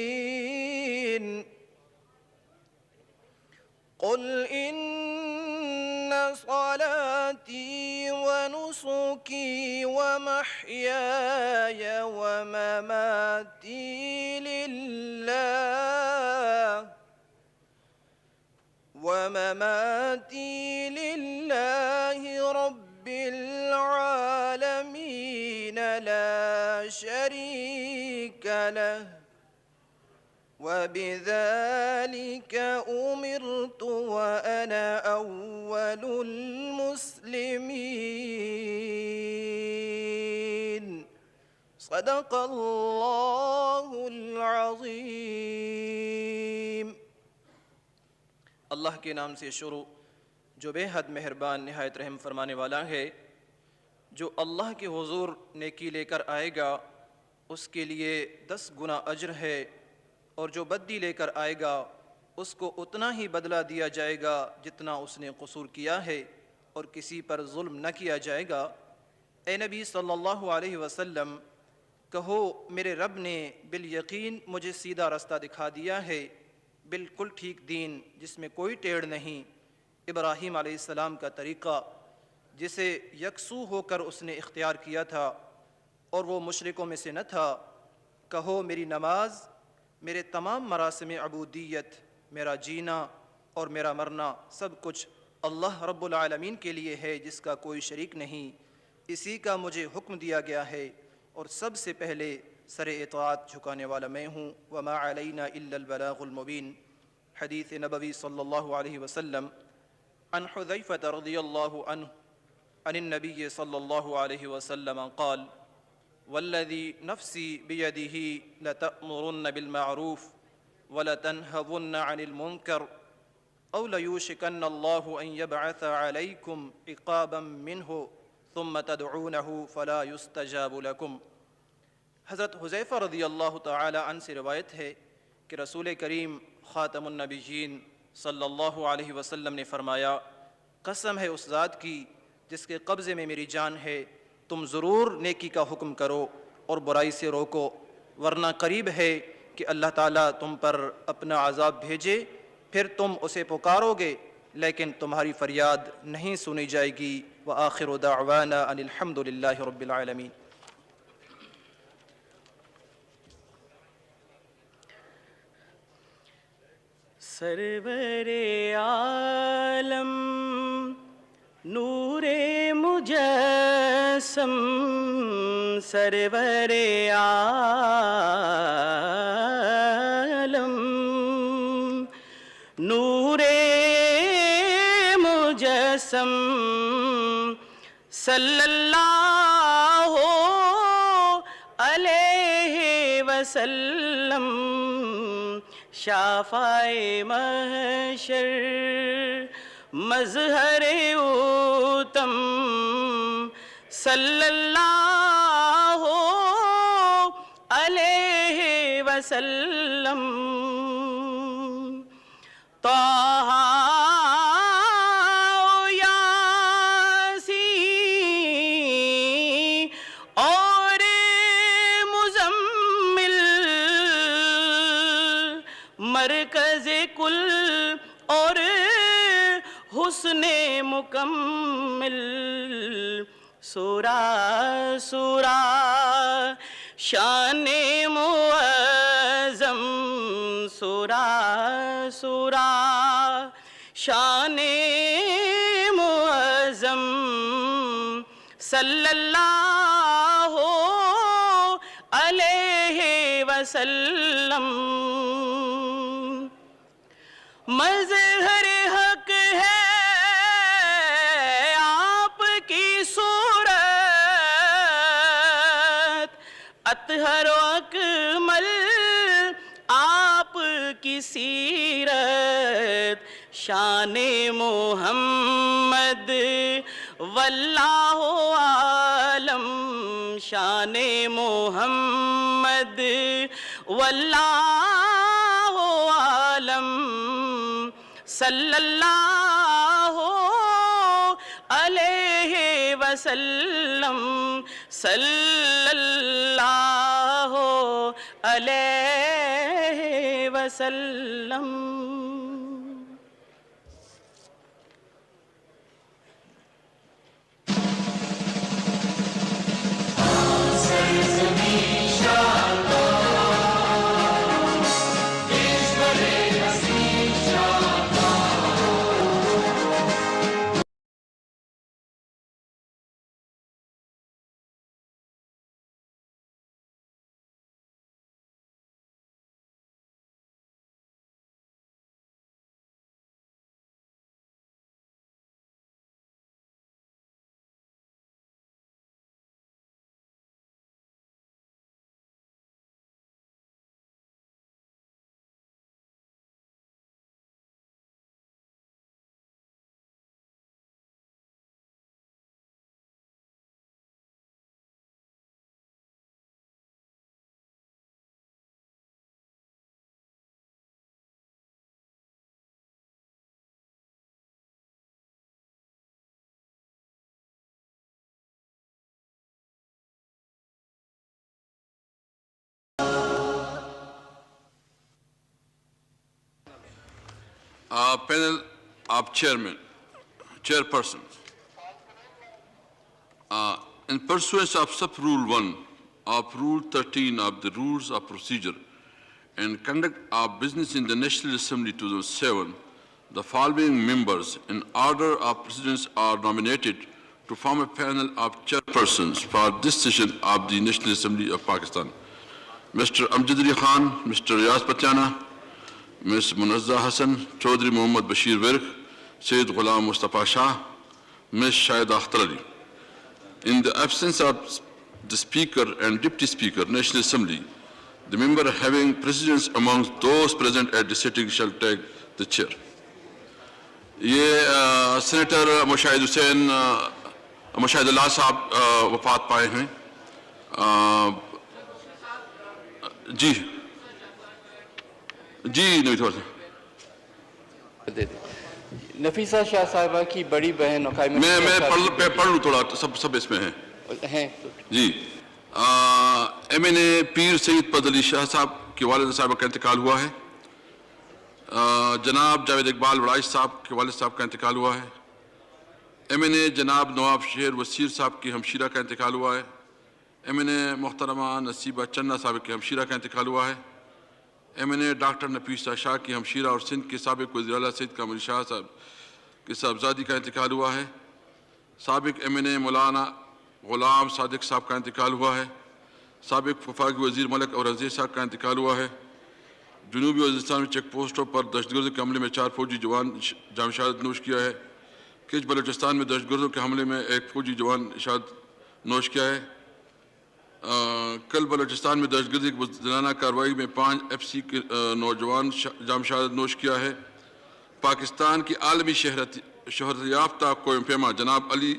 المشركين قل إن صلاتي ونسكي ومحياي ومماتي لله رب العالمين لا شريك له وبذلك أمرت وأنا أول المسلمين صدق اللہ العظیم۔ اللہ کے نام سے شروع جو بے حد مہربان نہایت رحم فرمانے والا ہے۔ جو اللہ کے حضور نیکی لے کر آئے گا اس کے لیے 10 گنا اجر ہے، اور جو بدی لے کر آئے گا اس کو اتنا ہی بدلہ دیا جائے گا جتنا اس نے قصور کیا ہے، اور کسی پر ظلم نہ کیا جائے گا۔ اے نبی صلی اللہ علیہ وسلم کہو میرے رب نے بالیقین مجھے سیدھا رستہ دکھا دیا ہے، بالکل ٹھیک دین جس میں کوئی ٹیڑھ نہیں، ابراہیم علیہ السلام کا طریقہ جسے یکسو ہو کر اس نے اختیار کیا تھا اور وہ مشرکوں میں سے نہ تھا۔ کہو میری نماز، میرے تمام مراسم عبودیت، میرا جینا اور میرا مرنا سب کچھ اللہ رب العالمین کے لیے ہے جس کا کوئی شریک نہیں، اسی کا مجھے حکم دیا گیا ہے، اور سب سے پہلے سر اطاعت جھکانے والا میں ہوں۔ وما علینا الا البلاغ المبین۔ حدیث نبوی صلی اللہ علیہ وسلم عن حذیفہ رضی اللہ عنہ عن النبی صلی اللہ علیہ وسلم قال والذی نفسی بیدہ لتأمرن بالمعروف ولتنہون عن المنکر او لیوشکن اللہ ان یبعث علیکم عقابا منہ ثم تدعونہ فلا یستجاب لکم۔ حضرت حذیفہ رضی اللہ تعالی عنہ سے روایت ہے کہ رسول کریم خاتم النبیین صلی اللہ علیہ وسلم نے فرمایا، قسم ہے اس ذات کی جس کے قبضے میں میری جان ہے، تم ضرور نیکی کا حکم کرو اور برائی سے روکو، ورنہ قریب ہے کہ اللہ تعالیٰ تم پر اپنا عذاب بھیجے، پھر تم اسے پکارو گے لیکن تمہاری فریاد نہیں سنی جائے گی۔ وآخر دعوانا ان الحمد للہ رب العالمین۔ سرور عالم نور مجسم، سرور عالم نور مجسم، صلی اللہ علیہ وسلم، شافع محشر مظہر اوتم، صلی اللہ علیہ وسلم، طہ یاسین اور مزمل، مرکز کل اور حسن مکمل، سورہ سورہ شان معظم، سورہ سورہ شان معظم، صلی اللہ علیہ وسلم، مظہر حق ہے آپ کی صورت، اطہر و اکمل آپ کی سیرت، شان محمد واللہ عالم، شان محمد واللہ عالم، صلی اللہ علیہ وسلم، صلی اللہ علیہ وسلم. Panel of chairperson. In pursuance of sub-rule 1 of Rule 13 of the Rules of Procedure and Conduct of Business in the National Assembly 2007, the following members in order of precedence are nominated to form a panel of chairpersons for this session of the National Assembly of Pakistan. Mr. Amjad Ali Khan, Mr. Riyaz Patiana, Ms. Munazza Hassan, Chaudhry Muhammad Bashir Virk, Sayyid Ghulam Mustafa Shah, Ms. Shahida Akhtar Ali. In the absence of the Speaker and Deputy Speaker, National Assembly, the member having precedence amongst those present at the sitting shall take the chair. یہ senator Mushahid حسین مشاہد اللہ صاحب وفات پائے ہیں. جی نہیں تھوڑا سا نفیسہ شاہ صاحبہ کی بڑی بہن میں پڑھ لوں تھوڑا سب اس میں ہیں. جی ایم این اے پیر سید پد علی شاہ صاحب کے والد صاحبہ کا انتقال ہوا ہے. جناب جاوید اقبال وڑائش صاحب کے والد صاحب کا انتقال ہوا ہے. ایم این اے جناب نواب شیر وسیر صاحب کی ہمشیرہ کا انتقال ہوا ہے. ایم این اے محترمہ نصیبہ چنہ صاحب کے ہمشیرہ کا انتقال ہوا ہے. ایم این اے ڈاکٹر نفیسہ شاہ کی ہمشیرہ اور سندھ کے سابق وزیر اعلیٰ سید کامل شاہ صاحب کی صاحبزادی کا انتقال ہوا ہے. سابق ایم این اے مولانا غلام صادق صاحب کا انتقال ہوا ہے. سابق وفاقی وزیر ملک اورنگزیب صاحب کا انتقال ہوا ہے. جنوبی وزیرستان میں چیک پوسٹوں پر دہشت گردی کے حملے میں 4 فوجی جوان جام شہادت نوش کیا ہے. کچھ بلوچستان میں دہشت گردوں کے حملے میں 1 فوجی جوان شہادت نوش کیا ہے. کل بلوچستان میں دہشت گردی کی زنانہ کارروائی میں 5 FC کے نوجوان جام شہادت نوش کیا ہے. پاکستان کی عالمی شہرت یافتہ قوم پیما جناب علی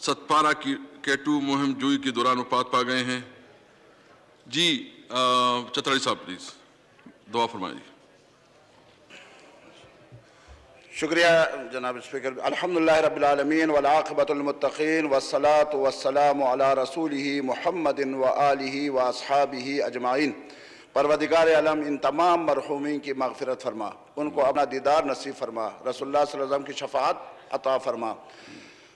ستپارہ کی K2 مہم جوئی کے دوران وفات پا گئے ہیں. جی چترالی صاحب پلیز دعا فرمائیں. شکریہ جناب اسپیکر. الحمدللہ رب العالمین والعاقبۃ للمتقین والصلاۃ والسلام علی رسولہ محمد وآلہ واصحابہ اجمعین. پروردگار عالم ان تمام مرحومین کی مغفرت فرما, ان کو اپنا دیدار نصیب فرما, رسول اللہ صلی اللہ علیہ وسلم کی شفاعت عطا فرما.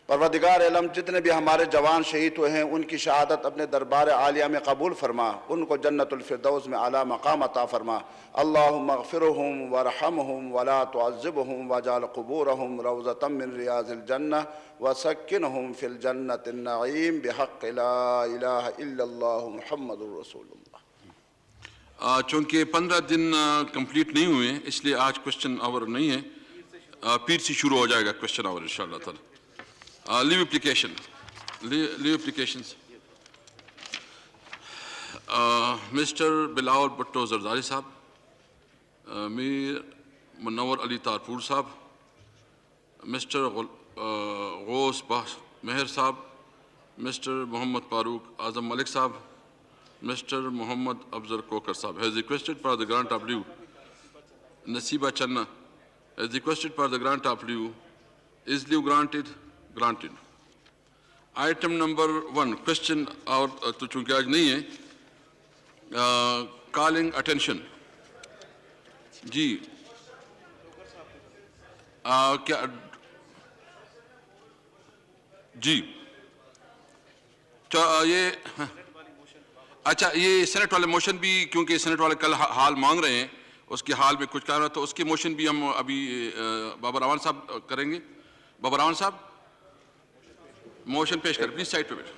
پروردگار عالم جتنے بھی ہمارے جوان شہید ہوئے ہیں ان کی شہادت اپنے دربار عالیہ میں قبول فرما, ان کو جنت الفردوس میں اعلیٰ مقام عطا فرما. اللہم اغفرہم ورحمہم ولا تعذبہم واجعل قبورہم روضۃ من ریاض الجنہ وسکنہم فی الجنۃ النعیم بحق لا الہ الا اللہ محمد الرسول اللہ. چونکہ 15 دن کمپلیٹ نہیں ہوئے ہیں اس لیے آج کوشچن آور نہیں ہے. پیر سے شروع ہو جائے گا کوشچن آور انشاءاللہ تعالی. لیو اپلیکیشنز. مسٹر بلاول بھٹو زرداری صاحب, میر منور علی تارپور صاحب, مسٹر غوث مہر صاحب, مسٹر محمد فاروق اعظم ملک صاحب, مسٹر محمد افضل کوکر صاحب has requested for the grant of leave. Nasiba Channa has requested for the grant of leave. Is leave granted? Granted. Item number 1 question اور تو چونکہ آج نہیں ہے calling attention. جی کیا جی یہ اچھا یہ سینٹ والے موشن بھی کیونکہ سینٹ والے کل حال مانگ رہے ہیں اس کے حال میں کچھ کہہ رہا تو اس کی موشن بھی ہم ابھی بابا راون صاحب کریں گے. بابا راون صاحب موشن پیش کر پلیز سائڈ پہ بیٹھ.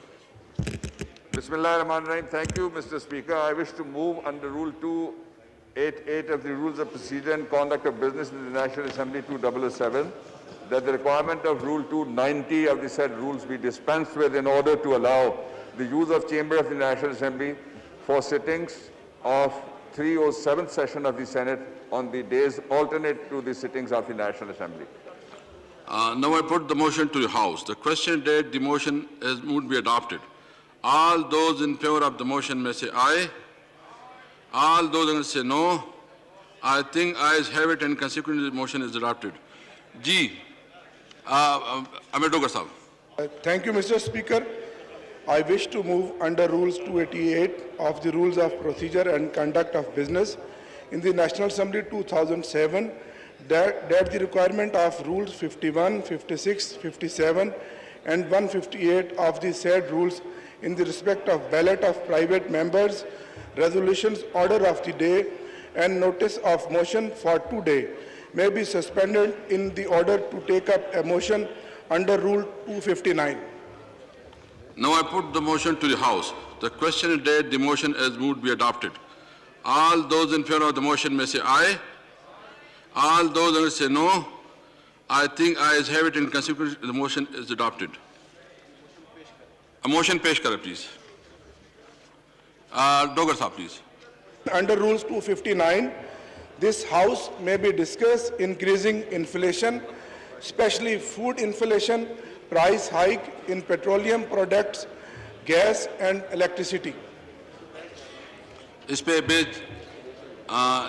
Bismillah ar-Rahman ar-Rahim. Thank you, Mr. Speaker. I wish to move under Rule 288 of the Rules of Procedure and Conduct of Business in the National Assembly 2007 that the requirement of Rule 290 of the said rules be dispensed with in order to allow the use of chamber of the National Assembly for sittings of 307th session of the Senate on the days alternate to the sittings of the National Assembly. Now I put the motion to the House. The question date the motion is moved be adopted. All those in favor of the motion may say aye. All those against say no. I think ayes have it and consequently the motion is adopted. Ji, Amir Dogar Sahab. Thank you, Mr. Speaker. I wish to move under Rules 288 of the Rules of Procedure and Conduct of Business in the National Assembly 2007 that the requirement of Rules 51, 56, 57 and 158 of the said rules in the respect of ballot of private members, resolutions, order of the day and notice of motion for today may be suspended in the order to take up a motion under Rule 259. Now I put the motion to the House. The question date the motion is moved be adopted. All those in favor of the motion may say aye. All those against say no. I think ayes have it and consequently the motion is adopted. A motion pesh kare please. Dogar Sahab please. Under Rules 259, this House may be discussed increasing inflation, especially food inflation, price hike in petroleum products, gas and electricity. اس پہ بیچ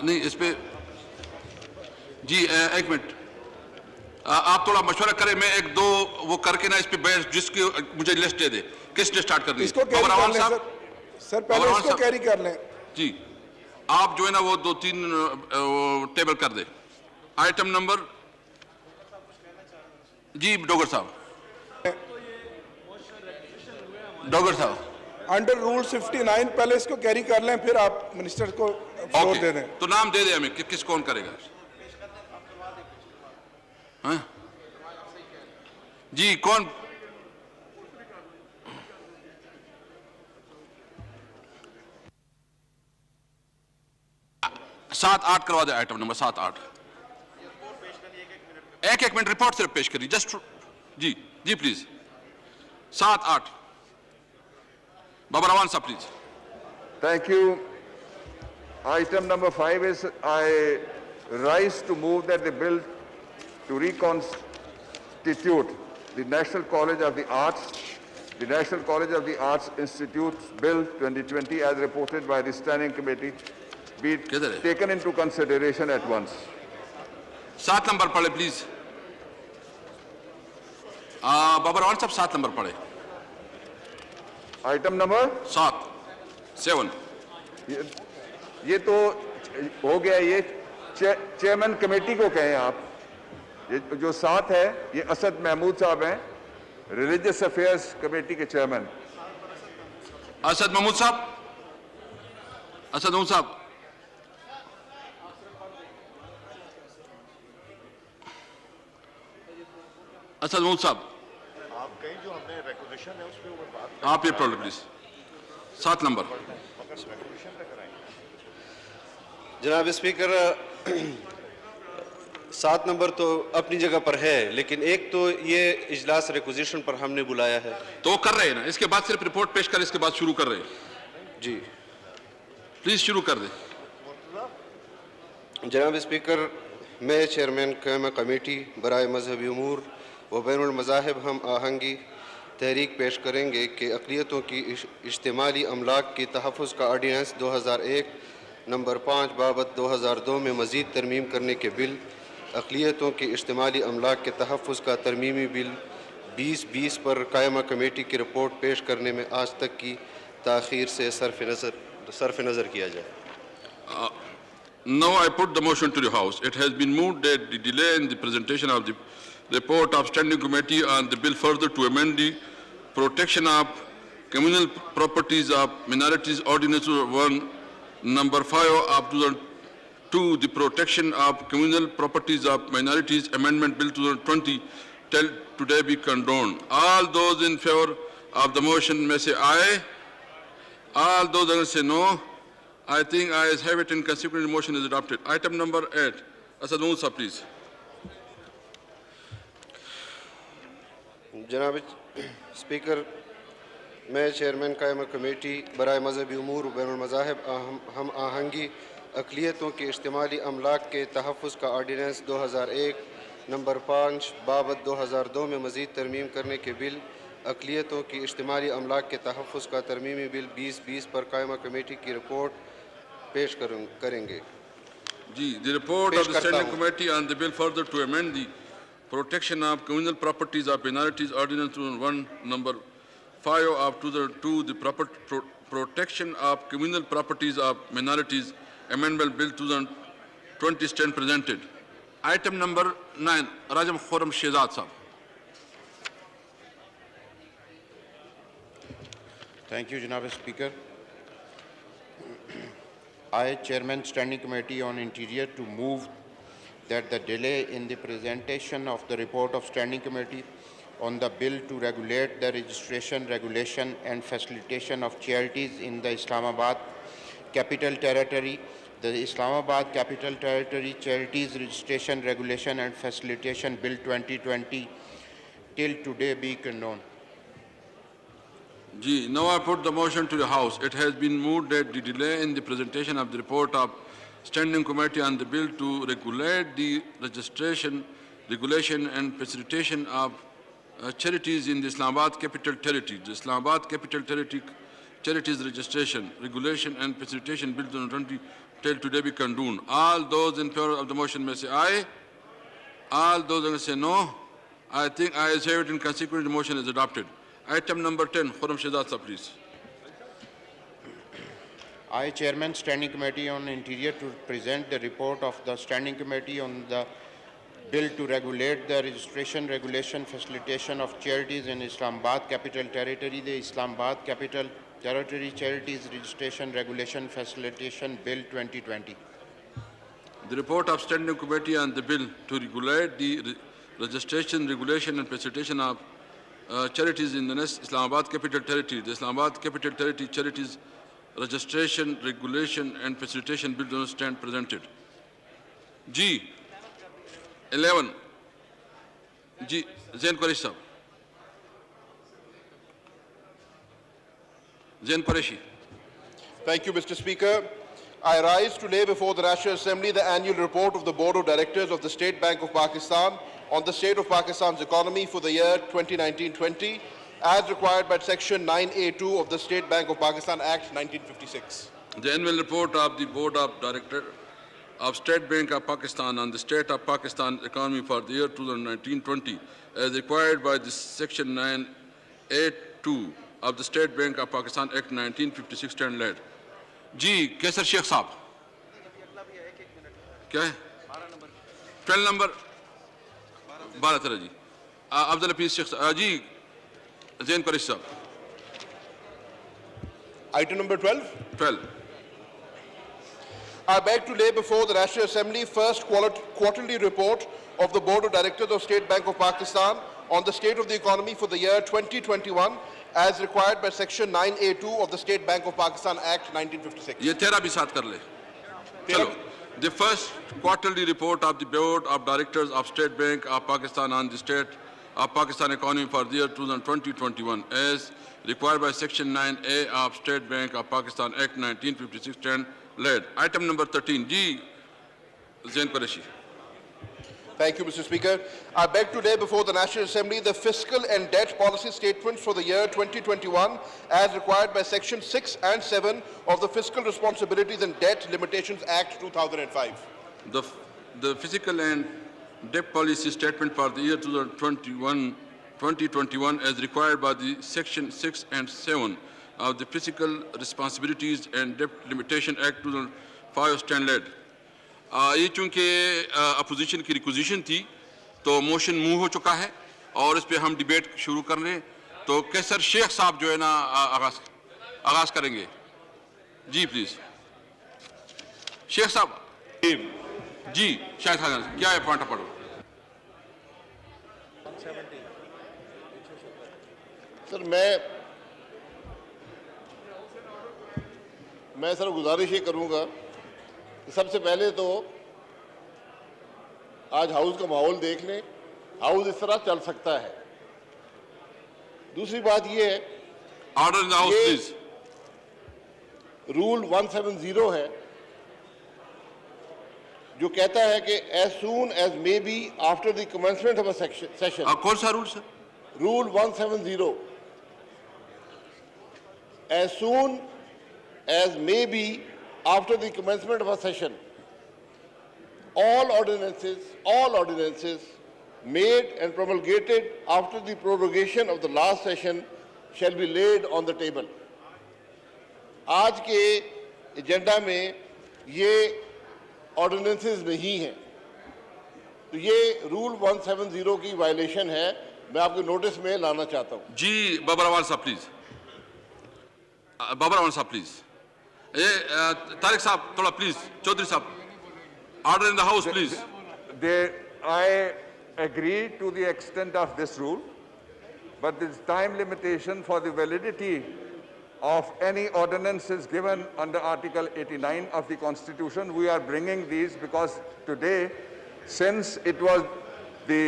نہیں اس پہ جی ایک minute آپ تھوڑا مشورہ کریں میں ایک دو وہ کر کے نا اس پہ بیچ جس کی مجھے لسٹ دے دے کس نے سٹارٹ کرنی ہے. اس کو کیری کر لیں سر پہلے اس کو کیری کر لیں جی آپ جو ہے نا وہ دو تین ٹیبل کر دیں. آئٹم نمبر جی ڈوگر صاحب ڈوگر صاحب انڈر رول 59 پہلے اس کو کیری کر لیں پھر آپ منسٹر کو فلور دے دیں. تو نام دے دیں ہمیں کس کون کرے گا. جی کون 7-8 کروا دے. آئٹم نمبر 7-8 ایک منٹ رپورٹ صرف پیش کری جسٹ جی جی please 7-8 Baba Rawan sir, please. Thank you. Item number 5 is I rise to move that the bill to reconstitute the National College of the Arts Institute Bill 2020 as reported by the Standing Committee be taken into consideration at once. 7 number پڑھے please. Baba Rawan sir 7 number پڑھے. Item number 7 یہ تو ہو گیا. یہ chairman committee کو کہیں آپ. یہ جو 7 ہے یہ اسد محمود صاحب ہیں ریلیجس افیئرز کمیٹی کے چیئرمین. اسد محمود صاحب اسد محمود صاحب اسد محمود صاحب آپ کہیں جو ہم نے ریکوزیشن ہے اس پہ وہ بات آپ یہ پڑھ لیں پلیز. 7 نمبر جناب اسپیکر 7 نمبر تو اپنی جگہ پر ہے لیکن ایک تو یہ اجلاس ریکوزیشن پر ہم نے بلایا ہے تو کر رہے ہیں نا. اس کے بعد صرف رپورٹ پیش کر اس کے بعد شروع کر رہے ہیں. جی پلیز شروع کر دیں. جناب اسپیکر میں چیئرمین قائمہ کمیٹی برائے مذہبی امور و بین المذاہب ہم آہنگی تحریک پیش کریں گے کہ اقلیتوں کی اجتماعی املاک کی تحفظ کا آرڈیننس 2001 نمبر 5 بابت 2002 میں مزید ترمیم کرنے کے بل اقلیتوں کی اجتماعی املاک کے تحفظ کا ترمیمی بل 2020 پر قائمہ کمیٹی کی رپورٹ پیش کرنے میں آج تک کی تاخیر سے صرف نظر صرف نظر کیا جائے. Now I put the motion to the House. It has been moved that the delay in the presentation of the report of Standing Committee on the bill further to amend the Protection of Communal Properties of Minorities Ordinance 1, number 5 of 2002, the Protection of Communal Properties of Minorities Amendment Bill 2020, till today be condoned. All those in favor of the motion may say aye. All those against say no. I think ayes have it, and consequently the motion is adopted. Item number 8. Asad Musa, please. جناب speaker, میں chairman قائمہ committee برائے مذہبی امور و بین المذاہب ہم آہنگی اقلیتوں کے اشتمالی املاک کے تحفظ کا آرڈیننس 2001 نمبر 5 بابت 2002 میں مزید ترمیم کرنے کے بل، اقلیتوں کی اشتمالی املاک کے تحفظ کا ترمیمی بل 2020 پر قائمہ کمیٹی کی رپورٹ پیش کریں گے. جی، the report of the Standing Committee on the bill further to amend the Protection of Communal Properties of Minorities Ordinance 1 number 5 of 2002, the Protection of Communal Properties of Minorities Amendment Bill 2020 stand presented. Item number 9, Rajam Khurram Shehzad Sahab. Thank you, Janab Speaker. I, Chairman Standing Committee on Interior, to move that the delay in the presentation of the report of Standing Committee on the bill to regulate the registration, regulation and facilitation of charities in the Islamabad Capital Territory, the Islamabad Capital Territory Charities Registration, Regulation and Facilitation Bill 2020 till today be condoned. Ji, now I put the motion to the House. It has been moved that the delay in the presentation of the report of Standing Committee on the bill to regulate the registration, regulation and facilitation of charities in the Islamabad Capital Territory. The Islamabad Capital Territory Charities Registration, Regulation and Facilitation Bill 2020 till today be condoned. All those in favor of the motion may say aye. All those against say no. I think ayes have it, and consequently the motion is adopted. Item number 10, Khurram Shehzad Sahab, please. I, Chairman Standing Committee on Interior, to present the report of the Standing Committee on the bill to regulate the registration, regulation, facilitation of charities in Islamabad Capital Territory, the Islamabad Capital Territory Charities Registration, Regulation, Facilitation Bill 2020. The report of Standing Committee on the bill to regulate the registration, regulation and facilitation of charities in the Islamabad Capital Territory, the Islamabad Capital Territory Charities Registration, Regulation and Facilitation Bill don't stand presented. G. 11. G. Zain Qureshi Sahab. Zain Qureshi. Thank you, Mr. Speaker. I rise to lay before the National Assembly the annual report of the Board of Directors of the State Bank of Pakistan on the state of Pakistan's economy for the year 2019-20, as required by Section 9A2 of the State Bank of Pakistan Act 1956. The annual report of the Board of Directors of State Bank of Pakistan on the state of Pakistan's economy for the year 2019-20, as required by the Section 9A2 of the State Bank of Pakistan Act 1956 stand laid. Ji, Kaisar Sheikh Sahab. Kya hai? 12 number. 12 tarah ji. Afzal Hafiz Sheikh Sahab. Ji, Zain Qureshi Sahab. Item number 12. 12. I beg to lay before the National Assembly first quarterly report of the Board of Directors of State Bank of Pakistan on the state of the economy for the year 2021, as required by Section 9A2 of the State Bank of Pakistan Act 1956. Ye 13 bhi saath kar le. Chalo. The first quarterly report of the Board of Directors of State Bank of Pakistan on the state of Pakistan economy for the year 2020-21, as required by Section 9A of State Bank of Pakistan Act 1956 stand laid. Item number 13. Ji, Zain Qureshi. Thank you, Mr. Speaker. I beg to lay before the National Assembly the fiscal and debt policy statements for the year 2021 as required by Section 6 and 7 of the Fiscal Responsibilities and Debt Limitations Act 2005. The fiscal and debt policy statement for the year 2021 as required by the Section 6 and 7 of the Fiscal Responsibilities and Debt Limitation Act 2005 standard. یہ چونکہ opposition کی requisition تھی تو motion move ہو چکا ہے اور اس پہ ہم ڈیبیٹ شروع کر رہے ہیں. تو کیسر شیخ صاحب جو ہے نا آغاز کریں گے. جی پلیز شیخ صاحب. جی شاہد خان کیا ہے پوائنٹ پڑھو. سر میں سر گزارش یہ کروں گا کہ سب سے پہلے تو آج ہاؤس کا ماحول دیکھ لیں, ہاؤس اس طرح چل سکتا ہے. دوسری بات یہ ہے order in the house please. Rule 170 ہے جو کہتا ہے کہ as soon as may be after the commencement of a session. کون سا role sir? Role 170. As soon as may be after the commencement of a session, all ordinances made and promulgated after the prorogation of the last session shall be laid on the table. آج کے agenda میں یہ ordinances نہیں ہیں تو یہ role 170 کی violation ہے. میں آپ کے نوٹس میں لانا چاہتا ہوں. جی بابر احمد صاحب پلیز. بابر احمد صاحب پلیز. طارق صاحب تھوڑا پلیز. چودھری صاحب order in the house please. I agree to the extent of this rule, but this time limitation for the validity of any ordinances given under Article 89 of the Constitution. We are bringing these because today, since it was the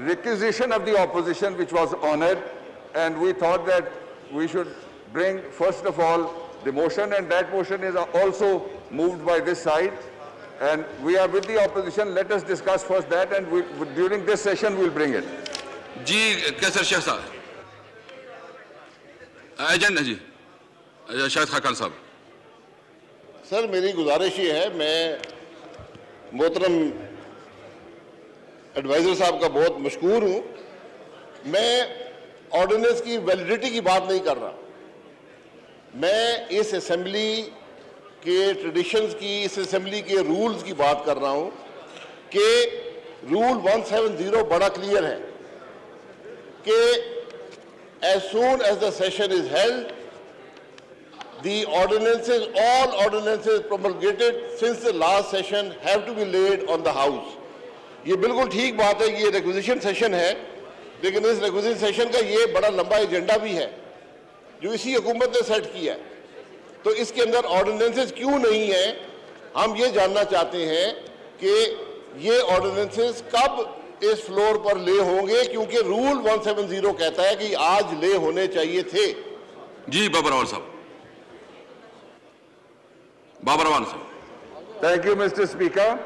requisition of the opposition which was honored, and we thought that we should bring first of all the motion, and that motion is also moved by this side, and we are with the opposition. Let us discuss first that, and during this session we'll bring it. جی کیسر شیخ صاحب agent ہے. جی شاہد خاقان صاحب. سر میری گزارش یہ ہے, میں محترم ایڈوائزر صاحب کا بہت مشکور ہوں. میں آرڈیننس کی ویلیڈیٹی کی بات نہیں کر رہا, میں اس اسمبلی کے ٹریڈیشنز کی, اس اسمبلی کے رولز کی بات کر رہا ہوں کہ رول 170 بڑا کلیئر ہے کہ as soon as the session is held, the ordinances, all ordinances promulgated since the last session have to be laid on the house. یہ بالکل ٹھیک بات ہے, یہ ریکوزیشن سیشن ہے, لیکن اس ریکوزیشن سیشن کا یہ بڑا لمبا ایجنڈا بھی ہے جو اسی حکومت نے سیٹ کیا ہے. تو اس کے اندر آرڈیننسز کیوں نہیں ہیں, ہم یہ جاننا چاہتے ہیں کہ یہ آرڈیننسز کب اس فلور پر لے ہوں گے, کیونکہ رول 170 کہتا ہے کہ آج لے ہونے چاہیے تھے. جی بابر احمد صاحب. بابر احمد صاحب. Thank you, Mr. Speaker.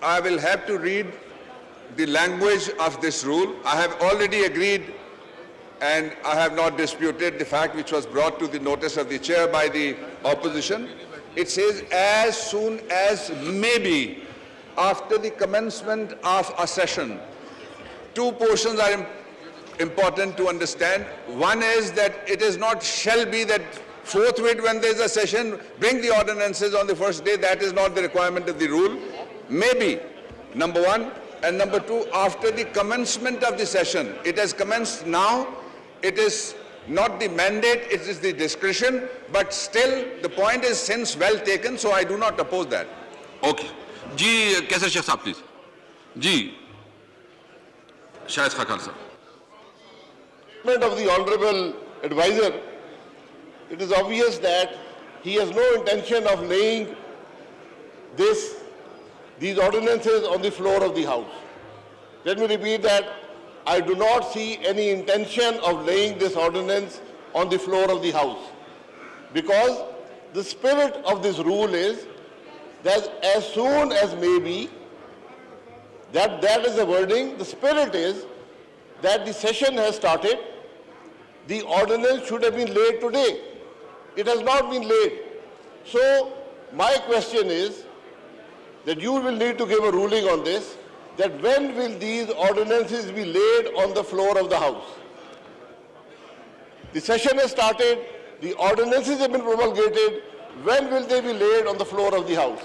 I will have to read the language of this rule. I have already agreed and I have not disputed the fact which was brought to the notice of the chair by the opposition. It says as soon as may be after the commencement of a session. Two portions are important to understand. One is that it is not shall be that forthwith when there is a session, bring the ordinances on the first day. That is not the requirement of the rule. Maybe, number one. And number two, after the commencement of the session. It has commenced now. It is not the mandate, it is the discretion. But still, the point is since well taken, so I do not oppose that. Okay. جی کیسر شیخ صاحب please. جی شاہد خاقان صاحب. Of the honorable advisor, it is obvious that he has no intention of laying these ordinances on the floor of the house. Let me repeat that. I do not see any intention of laying this ordinance on the floor of the house, because the spirit of this rule is that as soon as may be, that is the wording. The spirit is that the session has started. The ordinance should have been laid today. It has not been laid. So my question is that you will need to give a ruling on this, that when will these ordinances be laid on the floor of the house? The session has started. The ordinances have been promulgated. When will they be laid on the floor of the House?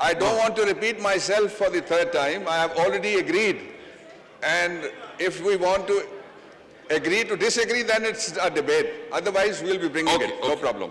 I don't want to repeat myself for the third time. I have already agreed. And if we want to agree to disagree, then it's a debate. Otherwise, we'll be bringing it. No problem.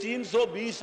320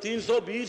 320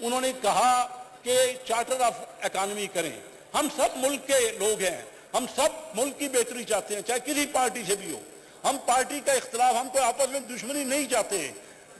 انہوں نے کہا کہ charter of economy کریں. ہم سب ملک کے لوگ ہیں, ہم سب ملک کی بہتری چاہتے ہیں, چاہے کسی پارٹی سے بھی ہو. ہم پارٹی کا اختلاف, ہم کوئی آپس میں دشمنی نہیں چاہتے.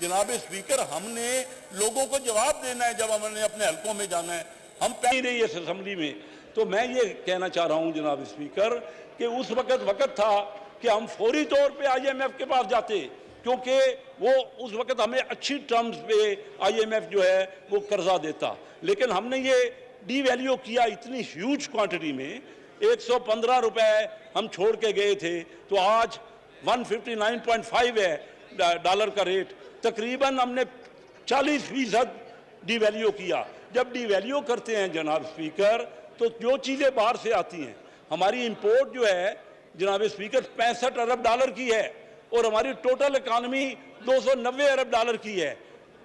جناب اسپیکر, ہم نے لوگوں کو جواب دینا ہے جب ہم نے اپنے حلقوں میں جانا ہے. ہم پہلے رہی اس اسمبلی میں. تو میں یہ کہنا چاہ رہا ہوں جناب اسپیکر کہ اس وقت تھا کہ ہم فوری طور پہ آئی ایم ایف کے پاس جاتے, کیونکہ وہ اس وقت ہمیں اچھی ٹرمز پہ آئی ایم ایف جو ہے وہ قرضہ دیتا. لیکن ہم نے یہ ڈی ویلیو کیا اتنی ہیوج کوانٹٹی میں, 115 روپے ہم چھوڑ کے گئے تھے, تو آج 159.5 ہے ڈالر کا ریٹ. تقریباً ہم نے 40% ڈی ویلیو کیا. جب ڈی ویلیو کرتے ہیں جناب اسپیکر, تو جو چیزیں باہر سے آتی ہیں, ہماری امپورٹ جو ہے جناب اسپیکر 65 ارب ڈالر کی ہے, اور ہماری ٹوٹل اکانومی 290 ارب ڈالر کی ہے.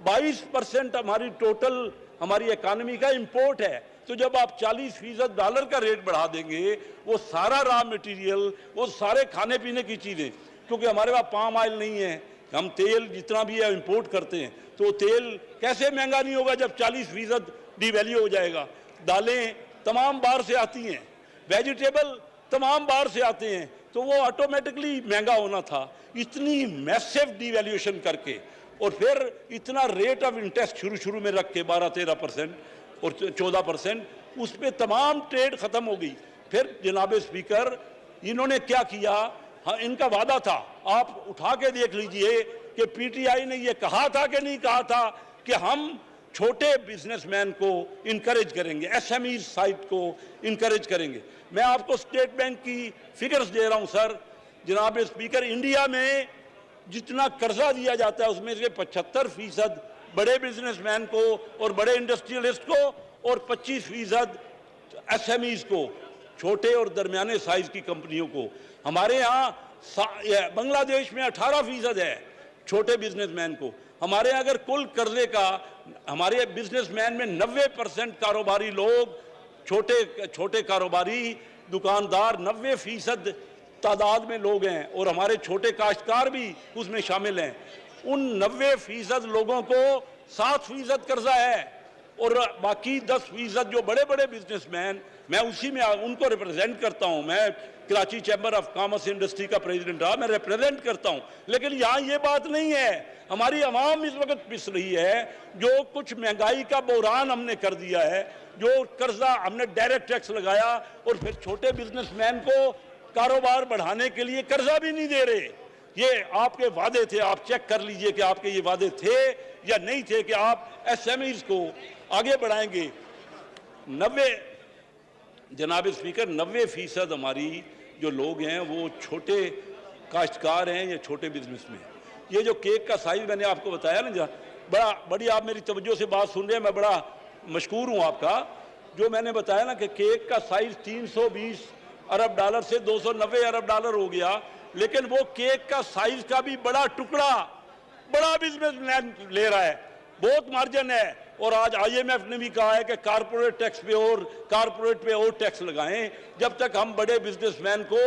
22% ہماری ٹوٹل ہماری اکانومی کا امپورٹ ہے. تو جب آپ 40% ڈالر کا ریٹ بڑھا دیں گے, وہ سارا را مٹیریل, وہ سارے کھانے پینے کی چیزیں, کیونکہ ہمارے پاس پام آئل نہیں ہے, ہم تیل جتنا بھی ہے امپورٹ کرتے ہیں, تو تیل کیسے مہنگا نہیں ہوگا جب 40% ڈی ویلیو ہو جائے گا. دالیں تمام باہر سے آتی ہیں, ویجیٹیبل تمام باہر سے آتے ہیں, تو وہ آٹومیٹکلی مہنگا ہونا تھا. اتنی میسیو ڈی ویلیوشن کر کے, اور پھر اتنا ریٹ آف انٹرسٹ شروع میں رکھ کے 12-13% اور 14%, اس پہ تمام ٹریڈ ختم ہو گئی. پھر جناب اسپیکر انہوں نے کیا کیا, ان کا وعدہ تھا, آپ اٹھا کے دیکھ لیجئے کہ پی ٹی آئی نے یہ کہا تھا کہ نہیں کہا تھا کہ ہم چھوٹے بزنس مین کو انکریج کریں گے, ایس ایم ای سائٹ کو انکریج کریں گے. میں آپ کو اسٹیٹ بینک کی فگرز دے رہا ہوں سر. جناب اسپیکر, انڈیا میں جتنا قرضہ دیا جاتا ہے اس میں سے 75% بڑے بزنس مین کو اور بڑے انڈسٹریلسٹ کو, اور 25% ایس ایم ایز کو, چھوٹے اور درمیانے سائز کی کمپنیوں کو. ہمارے ہاں بنگلہ دیش میں 18% ہے چھوٹے بزنس مین کو. ہمارے ہاں اگر کل قرضے کا, ہمارے بزنس مین میں 90% کاروباری لوگ, چھوٹے کاروباری دکاندار 90% تعداد میں لوگ ہیں, اور ہمارے چھوٹے کاشتکار بھی اس میں شامل ہیں. ان 90% لوگوں کو 7% قرضہ ہے, اور باقی 10% جو بڑے بڑے بزنس مین, میں اسی میں ان کو ریپرزینٹ کرتا ہوں. میں Karachi chamber of commerce industry کا پریزیڈنٹ رہا, میں ریپرزینٹ کرتا ہوں. لیکن یہاں یہ بات نہیں ہے. ہماری عوام اس وقت پس رہی ہے, جو کچھ مہنگائی کا بحران ہم نے کر دیا ہے, جو قرضہ ہم نے ڈائریکٹ ٹیکس لگایا, اور پھر چھوٹے بزنس مین کو کاروبار بڑھانے کے لیے قرضہ بھی نہیں دے رہے. یہ آپ کے وعدے تھے, آپ چیک کر لیجئے کہ آپ کے یہ وعدے تھے یا نہیں تھے کہ آپ ایس ایم ایز کو آگے بڑھائیں گے. 90 جناب اسپیکر 90% ہماری جو لوگ ہیں وہ چھوٹے کاشتکار ہیں یا چھوٹے بزنس میں. یہ جو کیک کا سائز میں نے آپ کو بتایا نا, بڑی آپ میری توجہ سے بات سن رہے ہیں, میں بڑا مشکور ہوں آپ کا. جو میں نے بتایا نا کہ کیک کا سائز 320 ارب ڈالر سے 290 ارب ڈالر ہو گیا, لیکن وہ کیک کا سائز کا بھی بڑا ٹکڑا بڑا بزنس مین لے رہا ہے, بہت مارجن ہے. اور آج آئی ایم ایف نے بھی کہا ہے کہ کارپوریٹ ٹیکس پہ اور ٹیکس لگائیں. جب تک ہم بڑے بزنس مین کو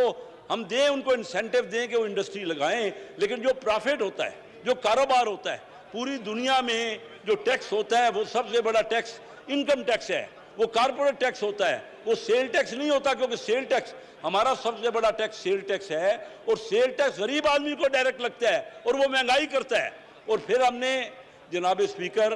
ہم دیں, ان کو انسینٹیو دیں کہ وہ انڈسٹری لگائیں, لیکن جو پرافٹ ہوتا ہے, جو کاروبار ہوتا ہے, پوری دنیا میں جو ٹیکس ہوتا ہے وہ سب سے بڑا ٹیکس انکم ٹیکس ہے, وہ کارپوریٹ ٹیکس ہوتا ہے, وہ سیل ٹیکس نہیں ہوتا. کیونکہ سیل ٹیکس ہمارا سب سے بڑا ٹیکس سیل ٹیکس ہے, اور سیل ٹیکس غریب آدمی کو ڈائریکٹ لگتا ہے اور وہ مہنگائی کرتا ہے. اور پھر ہم نے جناب اسپیکر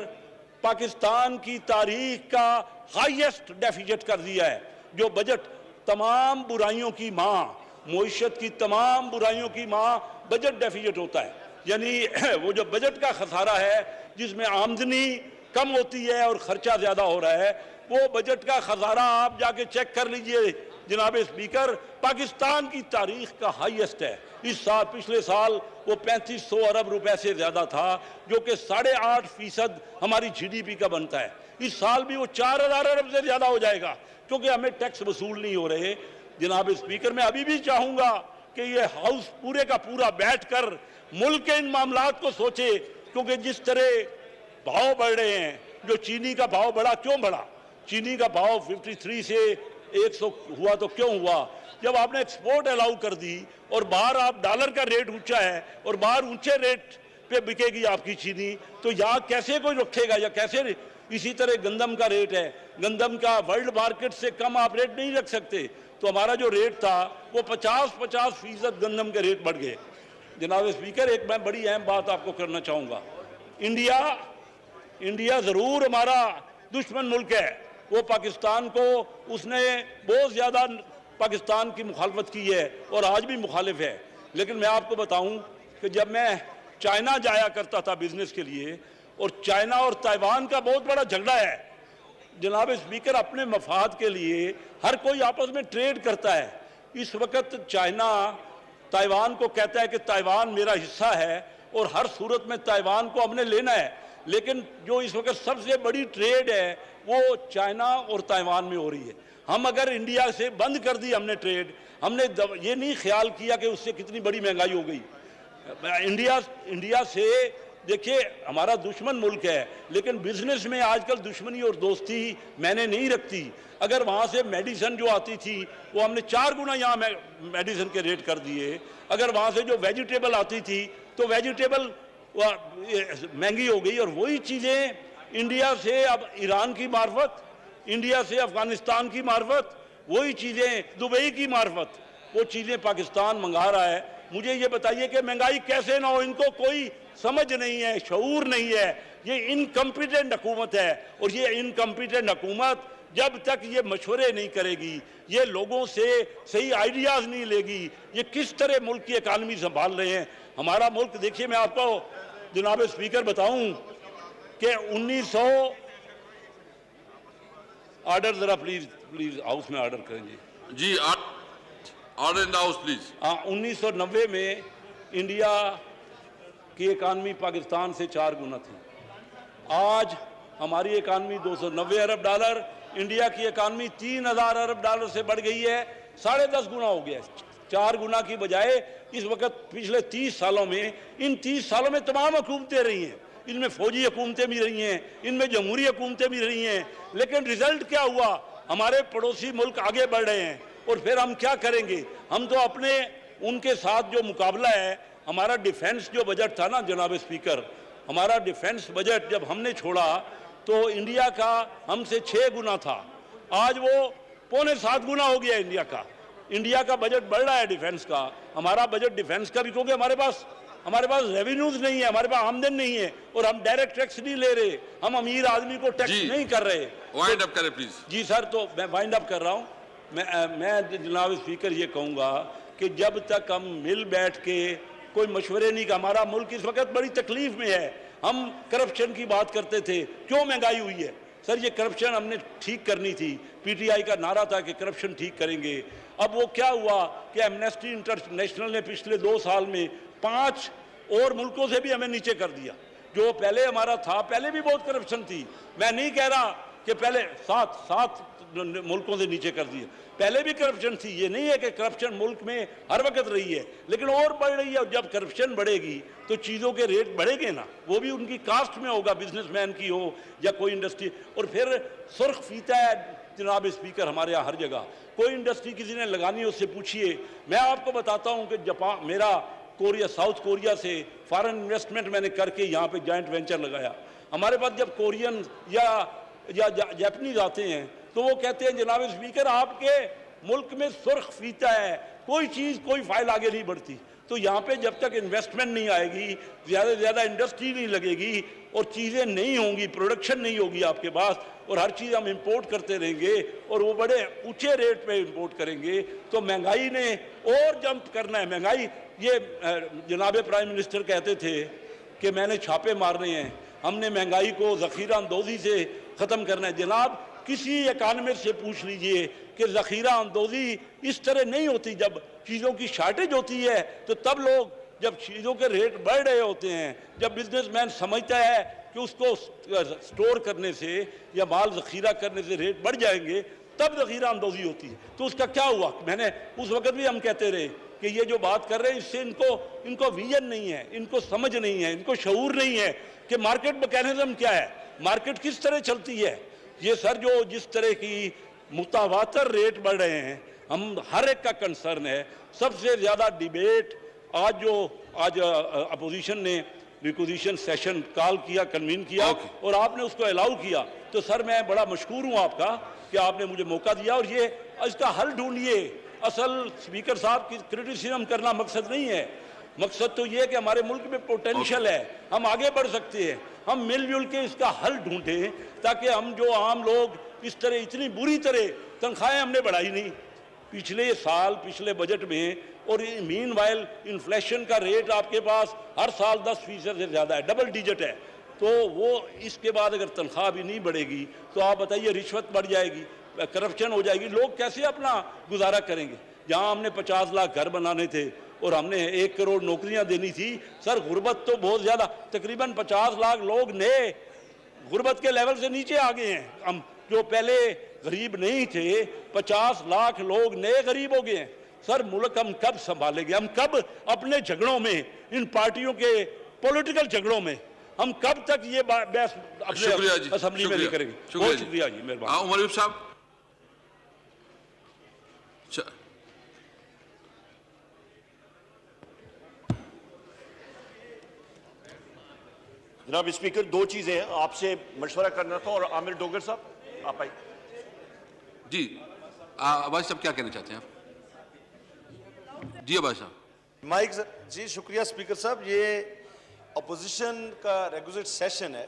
پاکستان کی تاریخ کا ہائیسٹ ڈیفیسٹ کر دیا ہے. جو بجٹ تمام برائیوں کی ماں, معیشت کی تمام برائیوں کی ماں بجٹ ڈیفیسٹ ہوتا ہے. یعنی وہ جو بجٹ کا خسارہ ہے, جس میں آمدنی کم ہوتی ہے اور خرچہ زیادہ ہو رہا ہے, وہ بجٹ کا خسارہ آپ جا کے چیک کر لیجئے جناب اسپیکر, پاکستان کی تاریخ کا ہائیسٹ ہے. اس سال, پچھلے سال وہ 3500 ارب روپے سے زیادہ تھا, جو کہ 8.5% ہماری جی ڈی پی کا بنتا ہے. اس سال بھی وہ 4000 ارب سے زیادہ ہو جائے گا, کیونکہ ہمیں ٹیکس وصول نہیں ہو رہے. جناب اسپیکر, میں ابھی بھی چاہوں گا کہ یہ ہاؤس پورے کا پورا بیٹھ کر ملک کے ان معاملات کو سوچے, کیونکہ جس طرح بھاؤ بڑھ رہے ہیں, جو چینی کا بھاؤ بڑھا, کیوں بڑھا؟ چینی کا بھاؤ 53 سے 100 ہوا تو کیوں ہوا؟ جب آپ نے ایکسپورٹ الاؤ کر دی اور باہر آپ ڈالر کا ریٹ اونچا ہے اور باہر اونچے ریٹ پہ بکے گی آپ کی چینی, تو یہاں کیسے کوئی رکھے گا یا کیسے اسی طرح گندم کا ریٹ ہے، گندم کا ورلڈ مارکیٹ سے کم آپ ریٹ نہیں رکھ سکتے، تو ہمارا جو ریٹ تھا وہ 50% گندم کے ریٹ بڑھ گئے۔ جناب اسپیکر، ایک میں بڑی اہم بات آپ کو کرنا چاہوں گا، انڈیا ضرور ہمارا دشمن ملک ہے، وہ پاکستان کو اس نے بہت زیادہ پاکستان کی مخالفت کی ہے اور آج بھی مخالف ہے، لیکن میں آپ کو بتاؤں کہ جب میں چائنا جایا کرتا تھا بزنس کے لیے، اور چائنا اور تائیوان کا بہت بڑا جھگڑا ہے جناب اسپیکر، اپنے مفاد کے لیے ہر کوئی آپس میں ٹریڈ کرتا ہے۔ اس وقت چائنا تائیوان کو کہتا ہے کہ تائیوان میرا حصہ ہے اور ہر صورت میں تائیوان کو ہم نے لینا ہے، لیکن جو اس وقت سب سے بڑی ٹریڈ ہے وہ چائنا اور تائیوان میں ہو رہی ہے۔ ہم اگر انڈیا سے بند کر دی ہم نے ٹریڈ، ہم نے یہ نہیں خیال کیا کہ اس سے کتنی بڑی مہنگائی ہو گئی۔ انڈیا سے دیکھیے ہمارا دشمن ملک ہے، لیکن بزنس میں آج کل دشمنی اور دوستی میں نے نہیں رکھتی۔ اگر وہاں سے میڈیسن جو آتی تھی وہ ہم نے 4 گنا یہاں میڈیسن کے ریٹ کر دیے، اگر وہاں سے جو ویجیٹیبل آتی تھی تو ویجیٹیبل مہنگی ہو گئی، اور وہی چیزیں انڈیا سے اب ایران کی معرفت، انڈیا سے افغانستان کی معرفت، وہی چیزیں دبئی کی معرفت، وہ چیزیں پاکستان منگا رہا ہے۔ مجھے یہ بتائیے کہ مہنگائی کیسے نہ ہو، ان کو کوئی سمجھ نہیں ہے، شعور نہیں ہے، یہ انکمپیٹنٹ حکومت ہے، اور یہ انکمپیٹنٹ حکومت جب تک یہ مشورے نہیں کرے گی، یہ لوگوں سے صحیح آئیڈیاز نہیں لے گی، یہ کس طرح ملک کی اکانومی سنبھال رہے ہیں۔ ہمارا ملک دیکھیے، میں آپ کو جناب اسپیکر بتاؤں کہ 1900 آرڈر ذرا پلیز ہاؤس میں آرڈر کریں جی order in the house please. 1990 میں انڈیا کی اکانومی پاکستان سے 4 گنا تھی، آج ہماری اکانومی $290 ارب، انڈیا کی اکانومی $3000 ارب سے بڑھ گئی ہے، 10.5 گنا ہو گیا ہے۔ 4 گنا کی بجائے اس وقت پچھلے 30 سالوں میں، ان 30 سالوں میں تمام حکومتیں رہی ہیں، ان میں فوجی حکومتیں بھی رہی ہیں، ان میں جمہوری حکومتیں بھی رہی ہیں، لیکن رزلٹ کیا ہوا؟ ہمارے پڑوسی ملک آگے بڑھ رہے ہیں، اور پھر ہم کیا کریں گے؟ ہم تو اپنے ان کے ساتھ جو مقابلہ ہے، ہمارا ڈیفنس جو بجٹ تھا نا جناب اسپیکر، ہمارا ڈیفنس بجٹ جب ہم نے چھوڑا تو انڈیا کا ہم سے 6 گنا تھا، آج وہ 6.25 گنا ہو گیا انڈیا کا۔ انڈیا کا بجٹ بڑھ رہا ہے ڈیفنس کا، ہمارا بجٹ ڈیفنس کا بھی، کیونکہ ہمارے پاس ریونیوز نہیں ہے، ہمارے پاس آمدن نہیں ہے، اور ہم ڈائریکٹ ٹیکس نہیں لے رہے، ہم امیر آدمی کو ٹیکس نہیں کر رہے۔ وائنڈ اپ کریں پلیز۔ جی سر، تو میں وائنڈ اپ کر رہا ہوں۔ میں جناب اسپیکر یہ کہوں گا کہ جب تک ہم مل بیٹھ کے کوئی مشورے نہیں، کہ ہمارا ملک اس وقت بڑی تکلیف میں ہے، ہم کرپشن کی بات کرتے تھے، کیوں مہنگائی ہوئی ہے؟ سر یہ کرپشن ہم نے ٹھیک کرنی تھی، پی ٹی آئی کا نعرہ تھا کہ کرپشن ٹھیک کریں گے۔ اب وہ کیا ہوا کہ ایمنسٹی انٹرنیشنل نے پچھلے 2 سال میں 5 اور ملکوں سے بھی ہمیں نیچے کر دیا۔ جو پہلے ہمارا تھا، پہلے بھی بہت کرپشن تھی، میں نہیں کہہ رہا کہ پہلے 7 ملکوں سے نیچے کر دیا، پہلے بھی کرپشن تھی، یہ نہیں ہے کہ کرپشن ملک میں ہر وقت رہی ہے، لیکن اور بڑھ رہی ہے، اور جب کرپشن بڑھے گی تو چیزوں کے ریٹ بڑھے گے نا، وہ بھی ان کی کاسٹ میں ہوگا، بزنس مین کی ہو یا کوئی انڈسٹری۔ اور پھر سرخ فیتا ہے جناب اسپیکر ہمارے یہاں ہر جگہ، کوئی انڈسٹری کسی نے لگانی اس سے پوچھیے۔ میں آپ کو بتاتا ہوں کہ جاپان، میرا ساؤتھ کوریا سے فارن انویسٹمنٹ میں نے کر کے یہاں پہ جوائنٹ وینچر لگایا۔ ہمارے پاس جب کورین یا جاپنیز آتے ہیں تو وہ کہتے ہیں جناب اسپیکر آپ کے ملک میں سرخ فیتا ہے، کوئی چیز کوئی فائل آگے نہیں بڑھتی۔ تو یہاں پہ جب تک انویسٹمنٹ نہیں آئے گی، زیادہ سے زیادہ انڈسٹری نہیں لگے گی، اور چیزیں نہیں ہوں گی، پروڈکشن نہیں ہوگی آپ کے پاس، اور ہر چیز ہم امپورٹ کرتے رہیں گے اور وہ بڑے اونچے ریٹ پہ امپورٹ کریں گے، تو مہنگائی نے اور جمپ کرنا ہے۔ مہنگائی، یہ جناب پرائم منسٹر کہتے تھے کہ میں نے چھاپے مارنے ہیں، ہم نے مہنگائی کو ذخیرہ اندوزی سے ختم کرنا ہے۔ جناب کسی اکانومسٹ سے پوچھ لیجئے کہ ذخیرہ اندوزی اس طرح نہیں ہوتی، جب چیزوں کی شارٹیج ہوتی ہے تو تب لوگ، جب چیزوں کے ریٹ بڑھ رہے ہوتے ہیں، جب بزنس مین سمجھتا ہے کہ اس کو سٹور کرنے سے یا مال ذخیرہ کرنے سے ریٹ بڑھ جائیں گے، تب ذخیرہ اندوزی ہوتی ہے۔ تو اس کا کیا ہوا؟ میں نے اس وقت بھی ہم کہتے رہے کہ یہ جو بات کر رہے ہیں اس سے ان کو ویژن نہیں ہے، ان کو سمجھ نہیں ہے، ان کو شعور نہیں ہے کہ مارکیٹ میکینزم کیا ہے، مارکیٹ کس طرح چلتی ہے۔ یہ سر جو جس طرح کی متواتر ریٹ بڑھ رہے ہیں، ہم ہر ایک کا کنسرن ہے۔ سب سے زیادہ ڈیبیٹ آج اپوزیشن نے ریکوزیشن سیشن کال کیا، کنوین کیا، اور آپ نے اس کو الاؤ کیا، تو سر میں بڑا مشکور ہوں آپ کا کہ آپ نے مجھے موقع دیا، اور یہ اس کا حل ڈھونڈیے. اصل اسپیکر صاحب کی کرٹیسزم کرنا مقصد نہیں ہے، مقصد تو یہ کہ ہمارے ملک میں پوٹینشل ہے، ہم آگے بڑھ سکتے ہیں، ہم مل جل کے اس کا حل ڈھونڈیں تاکہ ہم جو عام لوگ اس طرح اتنی بری طرح تنخواہیں ہم نے بڑھائی نہیں پچھلے سال پچھلے بجٹ میں، اور مین وائل انفلیشن کا ریٹ آپ کے پاس ہر سال 10% سے زیادہ ہے، ڈبل ڈیجٹ ہے. تو وہ اس کے بعد اگر تنخواہ بھی نہیں بڑھے گی تو آپ بتائیے رشوت بڑھ جائے گی، کرپشن ہو جائے گی، لوگ کیسے اپنا گزارا کریں گے؟ جہاں ہم نے 50 لاکھ گھر بنانے تھے اور ہم نے 1 کروڑ نوکریاں دینی تھی، سر غربت تو بہت زیادہ، تقریباً 50 لاکھ لوگ نئے غربت کے لیول سے نیچے آ گئے ہیں. ہم جو پہلے غریب نہیں تھے 50 لاکھ لوگ نئے غریب ہو گئے ہیں. سر ملک ہم کب سنبھالیں گے؟ ہم کب اپنے جھگڑوں میں، ان پارٹیوں کے پولیٹیکل جھگڑوں میں، ہم کب تک یہ بحث اپنے اسمبلی میں نہیں کریں گے؟ بہت شکریہ جی، مہربانی. عمر ایوب صاحب. جناب اسپیکر، 2 چیزیں ہیں، آپ سے مشورہ کرنا تھا. اور عامر ڈوگر صاحب آپ آئیے. جی عباس صاحب کیا کہنا چاہتے ہیں آپ؟ جی عباس صاحب. مائک. جی شکریہ اسپیکر صاحب. یہ اپوزیشن کا ریگولر سیشن ہے،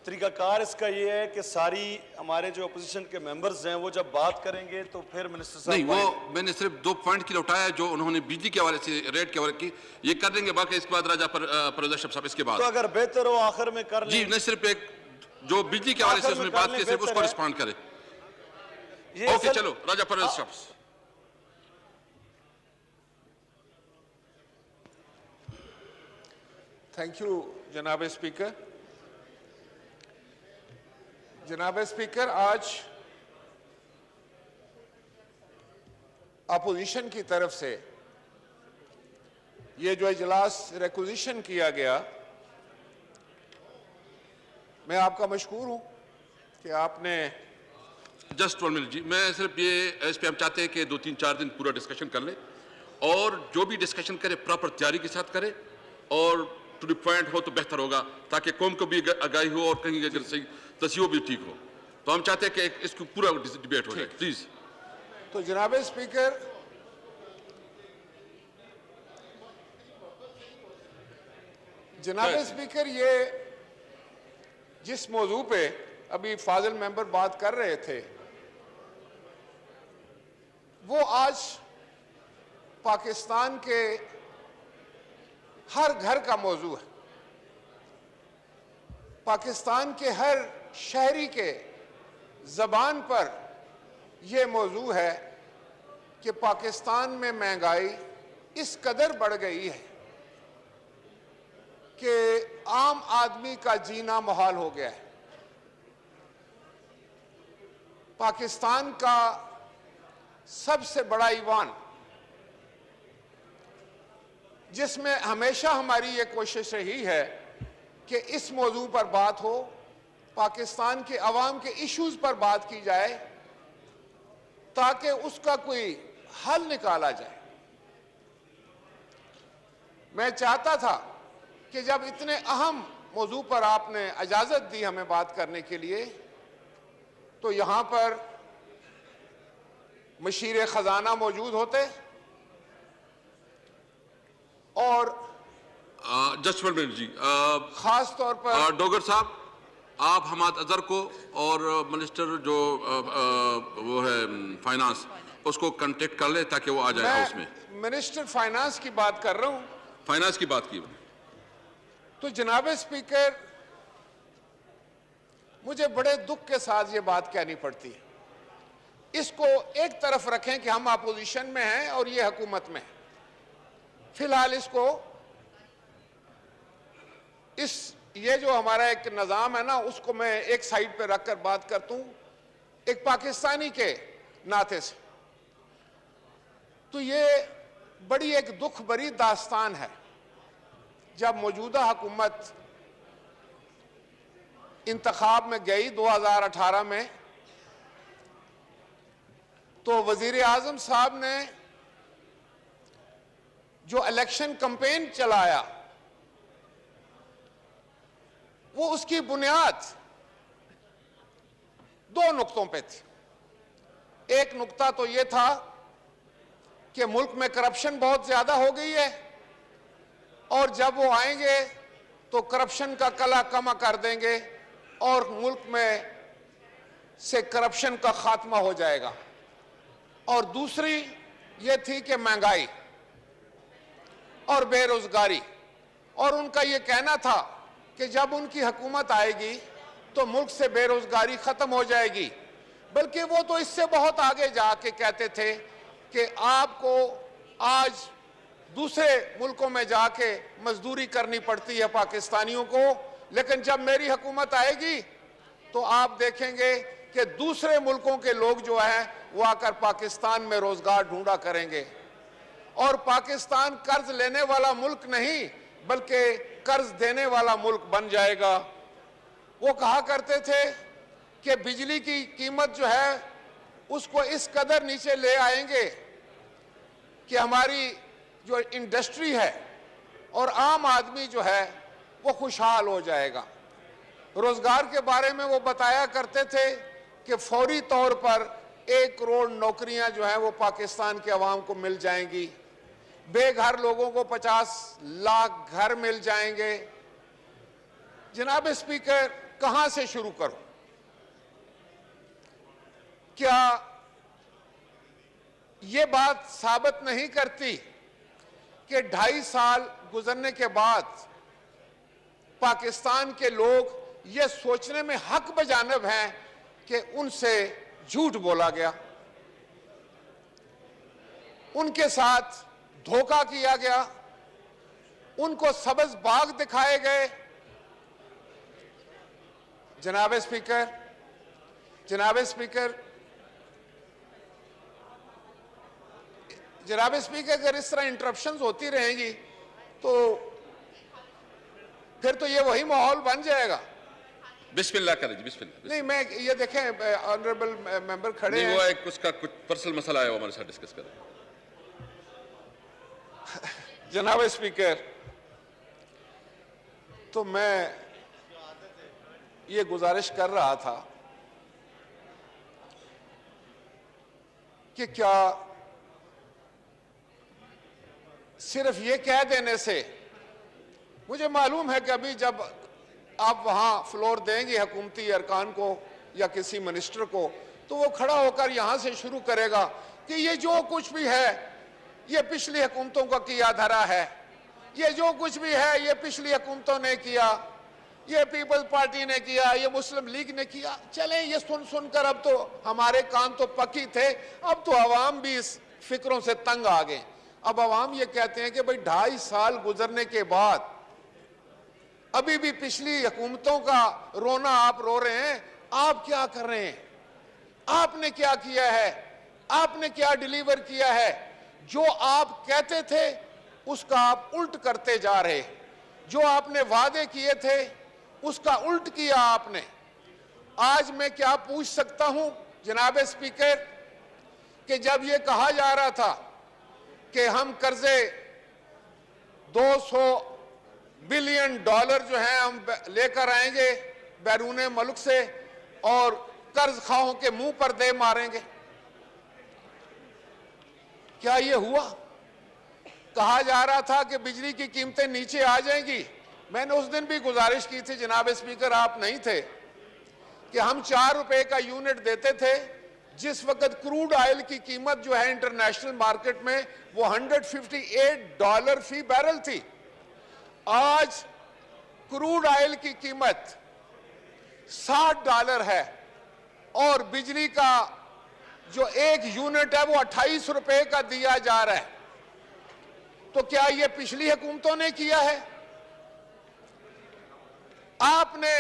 طریقہ کار اس کا یہ ہے کہ ساری ہمارے جو اپوزیشن کے ممبرز ہیں وہ جب بات کریں گے تو پھر منسٹر صاحب نہیں، وہ میں نے صرف 2 پوائنٹ کی اٹھایا جو انہوں نے بجلی کے حوالے سے، ریٹ کے حوالے کی، یہ کر دیں گے. باقی اس کے بعد راجہ پرویز اشرف صاحب اس کے بعد. تو اگر بہتر ہو آخر میں کر لیں. جی نہیں، صرف ایک جو بجلی کے حوالے سے اس نے بات کی، صرف اس کو رسپونڈ کرے. اوکے چلو راجہ پرویز اشرف. تھینک یو جناب اسپیکر. جناب اسپیکر، آج اپوزیشن کی طرف سے یہ جو اجلاس ریکوزیشن کیا گیا، میں آپ کا مشکور ہوں کہ آپ نے جسٹ 1 منٹ جی. میں صرف یہ اس پہ ہم چاہتے ہیں کہ 2-3-4 دن پورا ڈسکشن کر لیں، اور جو بھی ڈسکشن کرے پراپر تیاری کے ساتھ کرے، اور ٹو دی پوائنٹ ہو تو بہتر ہوگا تاکہ قوم کو بھی آگاہی ہو اور کہیں اگر صحیح تصحیح بھی ٹھیک ہو. تو ہم چاہتے ہیں کہ اس کو پورا ڈیبیٹ ہو جائے پلیز. تو جناب اسپیکر، یہ جس موضوع پہ ابھی فاضل ممبر بات کر رہے تھے وہ آج پاکستان کے ہر گھر کا موضوع ہے. پاکستان کے ہر شہری کے زبان پر یہ موضوع ہے کہ پاکستان میں مہنگائی اس قدر بڑھ گئی ہے کہ عام آدمی کا جینا محال ہو گیا ہے. پاکستان کا سب سے بڑا ایوان، جس میں ہمیشہ ہماری یہ کوشش رہی ہے کہ اس موضوع پر بات ہو، پاکستان کے عوام کے ایشوز پر بات کی جائے تاکہ اس کا کوئی حل نکالا جائے. میں چاہتا تھا کہ جب اتنے اہم موضوع پر آپ نے اجازت دی ہمیں بات کرنے کے لیے تو یہاں پر مشیر خزانہ موجود ہوتے اور جسٹ 1 منٹ جی. خاص طور پر ڈوگر صاحب، آپ حماد اظہر کو اور منسٹر جو وہ ہے فائنانس، اس کو کنٹیکٹ کر لیں تاکہ وہ آ جائے ہاؤس میں. منسٹر فائنانس کی بات کر رہا ہوں. فائنانس کی بات کی. تو جناب اسپیکر، مجھے بڑے دکھ کے ساتھ یہ بات کہنی پڑتی ہے. اس کو ایک طرف رکھیں کہ ہم اپوزیشن میں ہیں اور یہ حکومت میں ہیں. فی الحال اس کو یہ جو ہمارا ایک نظام ہے نا، اس کو میں ایک سائیڈ پہ رکھ کر بات کرتا ہوں ایک پاکستانی کے ناطے سے. تو یہ بڑی ایک دکھ بری داستان ہے. جب موجودہ حکومت انتخاب میں گئی 2018 میں، تو وزیر اعظم صاحب نے جو الیکشن کمپین چلایا وہ اس کی بنیاد دو نقطوں پہ تھی. ایک نقطہ تو یہ تھا کہ ملک میں کرپشن بہت زیادہ ہو گئی ہے اور جب وہ آئیں گے تو کرپشن کا کلا کما کر دیں گے اور ملک میں سے کرپشن کا خاتمہ ہو جائے گا. اور دوسری یہ تھی کہ مہنگائی اور بے روزگاری, اور ان کا یہ کہنا تھا کہ جب ان کی حکومت آئے گی تو ملک سے بے روزگاری ختم ہو جائے گی. بلکہ وہ تو اس سے بہت آگے جا کے کہتے تھے کہ آپ کو آج دوسرے ملکوں میں جا کے مزدوری کرنی پڑتی ہے پاکستانیوں کو, لیکن جب میری حکومت آئے گی تو آپ دیکھیں گے کہ دوسرے ملکوں کے لوگ جو ہیں وہ آ کر پاکستان میں روزگار ڈھونڈا کریں گے. اور پاکستان قرض لینے والا ملک نہیں بلکہ قرض دینے والا ملک بن جائے گا. وہ کہا کرتے تھے کہ بجلی کی قیمت جو ہے اس کو اس قدر نیچے لے آئیں گے کہ ہماری جو انڈسٹری ہے اور عام آدمی جو ہے وہ خوشحال ہو جائے گا. روزگار کے بارے میں وہ بتایا کرتے تھے کہ فوری طور پر 1 کروڑ نوکریاں جو ہیں وہ پاکستان کے عوام کو مل جائیں گی, بے گھر لوگوں کو 50 لاکھ گھر مل جائیں گے. جناب اسپیکر, کہاں سے شروع کروں؟ کیا یہ بات ثابت نہیں کرتی کہ 2.5 سال گزرنے کے بعد پاکستان کے لوگ یہ سوچنے میں حق بجانب ہیں کہ ان سے جھوٹ بولا گیا, ان کے ساتھ دھوکہ کیا گیا, ان کو سبز باغ دکھائے گئے. جناب اسپیکر اگر اس طرح انٹرپشنز ہوتی رہیں گی تو پھر تو یہ وہی ماحول بن جائے گا. بسم اللہ کریں جی, بسم اللہ. نہیں, میں یہ دیکھیں آنریبل ممبر کھڑے ہیں. نہیں, وہ ایک اس کا کچھ پرسنل مسئلہ ہے, وہ ہمارے ساتھ ڈسکس کریں. جناب اسپیکر, تو میں یہ گزارش کر رہا تھا کہ کیا صرف یہ کہہ دینے سے, مجھے معلوم ہے کہ ابھی جب آپ وہاں فلور دیں گے حکومتی ارکان کو یا کسی منسٹر کو تو وہ کھڑا ہو کر یہاں سے شروع کرے گا کہ یہ جو کچھ بھی ہے یہ پچھلی حکومتوں کا کیا دھرا ہے, یہ جو کچھ بھی ہے یہ پچھلی حکومتوں نے کیا, یہ پیپلز پارٹی نے کیا, یہ مسلم لیگ نے کیا. چلیں, یہ سن سن کر اب تو ہمارے کان تو پکی تھے, اب تو عوام بھی اس فکروں سے تنگ آ گئے. اب عوام یہ کہتے ہیں کہ بھئی 2.5 سال گزرنے کے بعد ابھی بھی پچھلی حکومتوں کا رونا آپ رو رہے ہیں. آپ کیا کر رہے ہیں؟ آپ نے کیا کیا ہے؟ آپ نے کیا ڈیلیور کیا ہے؟ جو آپ کہتے تھے اس کا آپ الٹ کرتے جا رہے, جو آپ نے وعدے کیے تھے اس کا الٹ کیا آپ نے. آج میں کیا پوچھ سکتا ہوں جناب اسپیکر کہ جب یہ کہا جا رہا تھا کہ ہم قرضے $200 بلین جو ہیں ہم لے کر آئیں گے بیرون ملک سے اور قرض خواہوں کے منہ پر دے ماریں گے, کیا یہ ہوا؟ کہا جا رہا تھا کہ بجلی کی قیمتیں نیچے آ جائیں گی. میں نے اس دن بھی گزارش کی تھی جناب اسپیکر, آپ نہیں تھے, کہ ہم $4 کا یونٹ دیتے تھے جس وقت کروڈ آئل کی قیمت جو ہے انٹرنیشنل مارکیٹ میں وہ $158 فی بیرل تھی. آج کروڈ آئل کی قیمت $60 ہے اور بجلی کا جو 1 یونٹ ہے وہ $28 کا دیا جا رہا ہے. تو کیا یہ پچھلی حکومتوں نے کیا ہے؟ آپ نے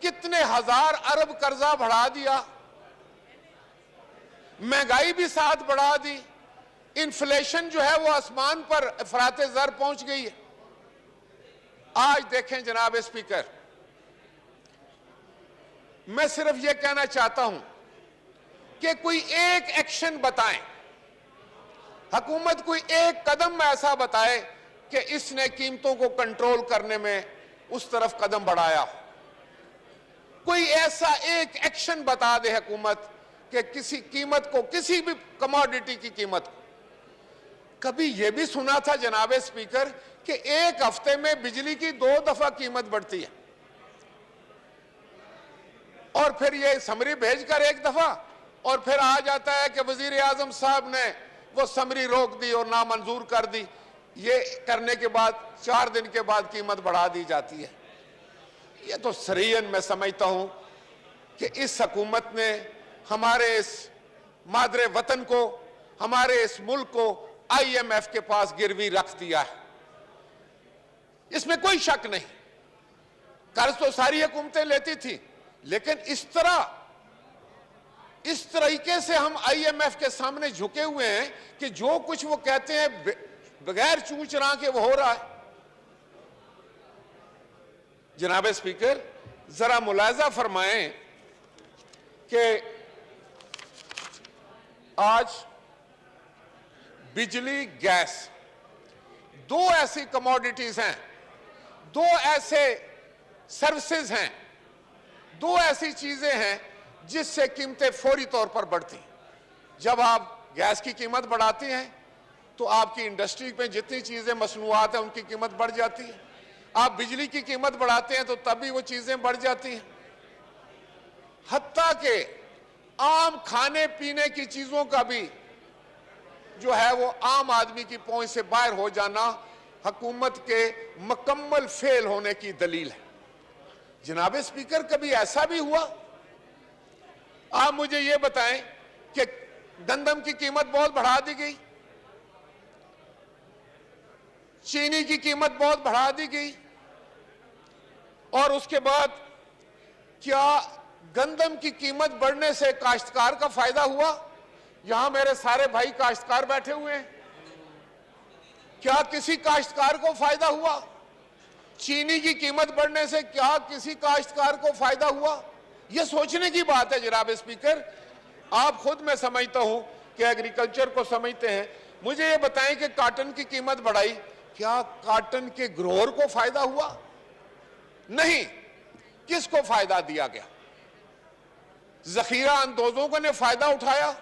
کتنے ہزار ارب قرضہ بڑھا دیا, مہنگائی بھی ساتھ بڑھا دی, انفلیشن جو ہے وہ آسمان پر افراط زر پہنچ گئی ہے. آج دیکھیں جناب اسپیکر, میں صرف یہ کہنا چاہتا ہوں کہ کوئی ایک ایکشن بتائیں, حکومت کوئی ایک قدم ایسا بتائے کہ اس نے قیمتوں کو کنٹرول کرنے میں اس طرف قدم بڑھایا. کوئی ایسا ایک ایکشن بتا دے حکومت کہ کسی قیمت کو, کسی بھی کموڈٹی کی قیمت کو. کبھی یہ بھی سنا تھا جناب اسپیکر کہ ایک ہفتے میں بجلی کی 2 دفعہ قیمت بڑھتی ہے, اور پھر یہ سمری بھیج کر 1 دفعہ, اور پھر آ جاتا ہے کہ وزیر اعظم صاحب نے وہ سمری روک دی اور نامنظور کر دی. یہ کرنے کے بعد 4 دن کے بعد قیمت بڑھا دی جاتی ہے. یہ تو سریعاً میں سمجھتا ہوں کہ اس حکومت نے ہمارے اس مادر وطن کو, ہمارے اس ملک کو IMF کے پاس گروی رکھ دیا ہے. اس میں کوئی شک نہیں, قرض تو ساری حکومتیں لیتی تھی, لیکن اس طریقے سے ہم IMF کے سامنے جھکے ہوئے ہیں کہ جو کچھ وہ کہتے ہیں بغیر چوں چراں کے وہ ہو رہا ہے. جناب اسپیکر, ذرا ملاحظہ فرمائیں کہ آج بجلی, گیس 2 ایسی کموڈیٹیز ہیں, 2 ایسے سروسز ہیں, 2 ایسی چیزیں ہیں جس سے قیمتیں فوری طور پر بڑھتی ہیں. جب آپ گیس کی قیمت بڑھاتی ہیں تو آپ کی انڈسٹری میں جتنی چیزیں مصنوعات ہیں ان کی قیمت بڑھ جاتی ہے. آپ بجلی کی قیمت بڑھاتے ہیں تو تب بھی وہ چیزیں بڑھ جاتی ہیں. حتیٰ کہ عام کھانے پینے کی چیزوں کا بھی جو ہے وہ عام آدمی کی پہنچ سے باہر ہو جانا حکومت کے مکمل فیل ہونے کی دلیل ہے. جناب اسپیکر, کبھی ایسا بھی ہوا؟ آپ مجھے یہ بتائیں کہ گندم کی قیمت بہت بڑھا دی گئی, چینی کی قیمت بہت بڑھا دی گئی, اور اس کے بعد کیا گندم کی قیمت بڑھنے سے کاشتکار کا فائدہ ہوا؟ یہاں میرے سارے بھائی کاشتکار بیٹھے ہوئے ہیں, کیا کسی کاشتکار کو فائدہ ہوا؟ چینی کی قیمت بڑھنے سے کیا کسی کاشتکار کو فائدہ ہوا؟ یہ سوچنے کی بات ہے جناب اسپیکر. آپ خود میں سمجھتا ہوں کہ ایگریکلچر کو سمجھتے ہیں. مجھے یہ بتائیں کہ کاٹن کی قیمت بڑھائی, کیا کاٹن کے گروور کو فائدہ ہوا؟ نہیں. کس کو فائدہ دیا گیا؟ ذخیرہ اندوزوں کو نے فائدہ اٹھایا,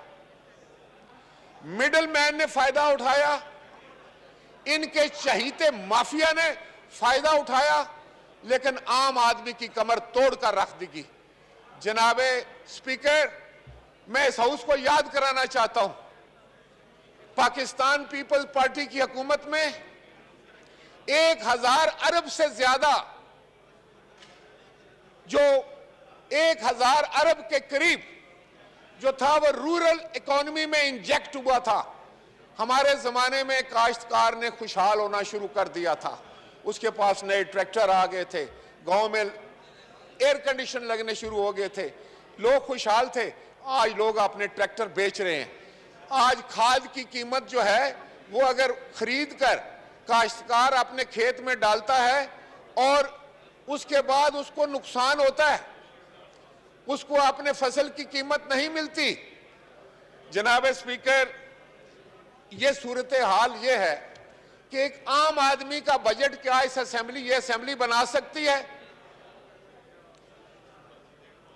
مڈل مین نے فائدہ اٹھایا, ان کے چہیتے مافیا نے فائدہ اٹھایا, لیکن عام آدمی کی کمر توڑ کر رکھ دی گئی. جناب اسپیکر, میں اس ہاؤس کو یاد کرانا چاہتا ہوں, پاکستان پیپلز پارٹی کی حکومت میں 1000 ارب سے زیادہ, جو 1000 ارب کے قریب جو تھا وہ رورل اکانومی میں انجیکٹ ہوا تھا. ہمارے زمانے میں کاشتکار نے خوشحال ہونا شروع کر دیا تھا, اس کے پاس نئے ٹریکٹر آ گئے تھے, گاؤں میں ایئر کنڈیشن لگنے شروع ہو گئے تھے, لوگ خوشحال تھے. آج لوگ اپنے ٹریکٹر بیچ رہے ہیں. آج کھاد کی قیمت جو ہے وہ اگر خرید کر کاشتکار اپنے کھیت میں ڈالتا ہے اور اس کے بعد اس کو نقصان ہوتا ہے, اس کو اپنے فصل کی قیمت نہیں ملتی. جناب اسپیکر, یہ صورتحال یہ ہے کہ ایک عام آدمی کا بجٹ کیا یہ اسمبلی بنا سکتی ہے؟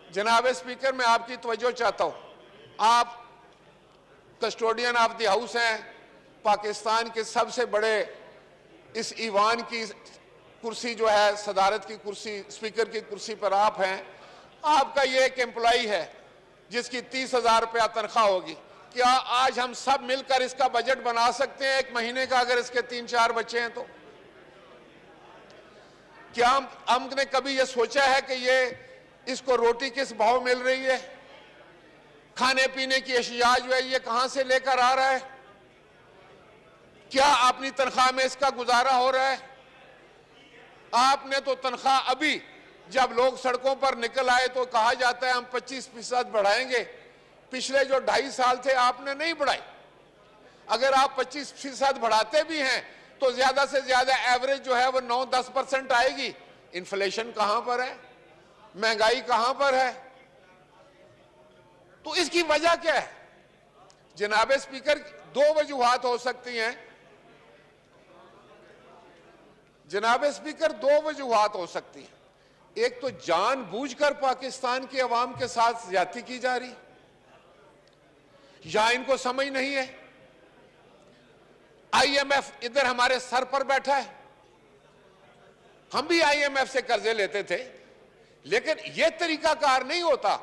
جناب اسپیکر, میں آپ کی توجہ چاہتا ہوں. آپ کسٹوڈین آف دی ہاؤس ہیں, پاکستان کے سب سے بڑے اس ایوان کی کرسی جو ہے صدارت کی کرسی, اسپیکر کی کرسی پر آپ ہیں. آپ کا یہ ایک امپلائی ہے جس کی 30,000 روپیہ تنخواہ ہوگی. کیا آج ہم سب مل کر اس کا بجٹ بنا سکتے ہیں 1 مہینے کا, اگر اس کے 3-4 بچے ہیں تو؟ کیا ہم نے کبھی یہ سوچا ہے کہ اس کو روٹی کس بھاؤ مل رہی ہے, کھانے پینے کی اشیاء جو ہے یہ کہاں سے لے کر آ رہا ہے, کیا اپنی تنخواہ میں اس کا گزارا ہو رہا ہے؟ آپ نے تو تنخواہ ابھی جب لوگ سڑکوں پر نکل آئے تو کہا جاتا ہے ہم 25% بڑھائیں گے. پچھلے جو 2.5 سال تھے آپ نے نہیں بڑھائی. اگر آپ 25% بڑھاتے بھی ہیں تو زیادہ سے زیادہ ایوریج جو ہے وہ 9-10% آئے گی. انفلیشن کہاں پر ہے, مہنگائی کہاں پر ہے؟ تو اس کی وجہ کیا ہے؟ جناب اسپیکر, 2 وجوہات ہو سکتی ہیں. جناب اسپیکر, 2 وجوہات ہو سکتی ہیں. ایک تو جان بوجھ کر پاکستان کے عوام کے ساتھ زیادتی کی جا رہی یا ان کو سمجھ نہیں ہے. آئی ایم ایف ادھر ہمارے سر پر بیٹھا ہے. ہم بھی آئی ایم ایف سے قرضے لیتے تھے, لیکن یہ طریقہ کار نہیں ہوتا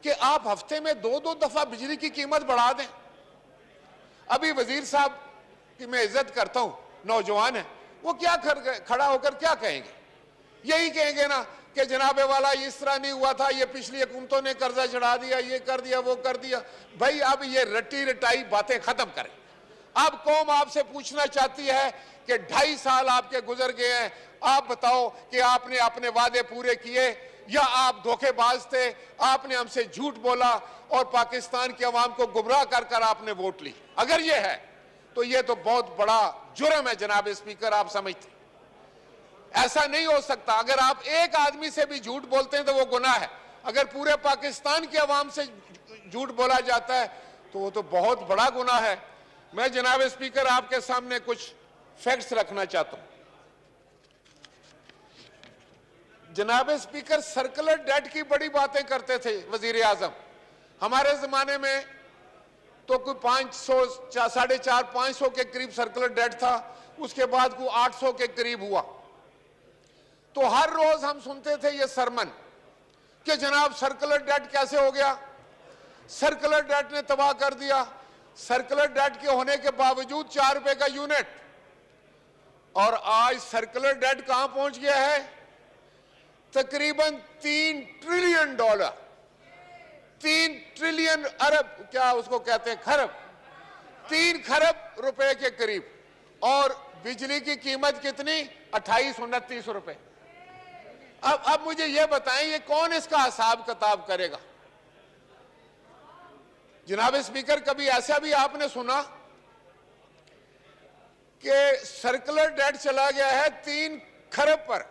کہ آپ ہفتے میں 2 دفعہ بجلی کی قیمت بڑھا دیں. ابھی وزیر صاحب کی میں عزت کرتا ہوں, نوجوان ہیں, وہ کیا کھڑا ہو کر کیا کہیں گے؟ یہی کہیں گے نا کہ جناب والا اس طرح نہیں ہوا تھا, یہ پچھلی حکومتوں نے قرضہ چڑھا دیا, یہ کر دیا, وہ کر دیا. بھائی اب یہ رٹی رٹائی باتیں ختم کریں. اب قوم آپ سے پوچھنا چاہتی ہے کہ 2.5 سال آپ کے گزر گئے ہیں, آپ بتاؤ کہ آپ نے اپنے وعدے پورے کیے یا آپ دھوکے باز تھے, آپ نے ہم سے جھوٹ بولا اور پاکستان کے عوام کو گمراہ کر کر آپ نے ووٹ لی. اگر یہ ہے تو یہ تو بہت بڑا جرم ہے جناب اسپیکر, آپ سمجھتے ہیں ایسا نہیں ہو سکتا. اگر آپ ایک آدمی سے بھی جھوٹ بولتے ہیں تو وہ گناہ ہے, اگر پورے پاکستان کے عوام سے جھوٹ بولا جاتا ہے تو وہ تو بہت بڑا گناہ ہے. میں جناب اسپیکر آپ کے سامنے کچھ فیکٹس رکھنا چاہتا ہوں. جناب اسپیکر سرکلر ڈیٹ کی بڑی باتیں کرتے تھے وزیر اعظم. ہمارے زمانے میں تو کوئی 450-500 کے قریب سرکلر ڈیٹ تھا, اس کے بعد کوئی 800 کے قریب ہوا. تو ہر روز ہم سنتے تھے یہ سرمن کہ جناب سرکلر ڈیٹ کیسے ہو گیا, سرکلر ڈیٹ نے تباہ کر دیا. سرکلر ڈیٹ کے ہونے کے باوجود 4 روپے کا یونٹ, اور آج سرکلر ڈیٹ کہاں پہنچ گیا ہے؟ تقریباً $3 ٹریلین, 3 ٹریلین ارب, کیا اس کو کہتے ہیں, کھرب, 3 کھرب روپے کے قریب. اور بجلی کی قیمت کتنی؟ 28-29 روپے. اب مجھے یہ بتائیں یہ کون اس کا حساب کتاب کرے گا؟ جناب اسپیکر کبھی ایسا بھی آپ نے سنا کہ سرکلر ڈیٹ چلا گیا ہے 3 کھرب پر,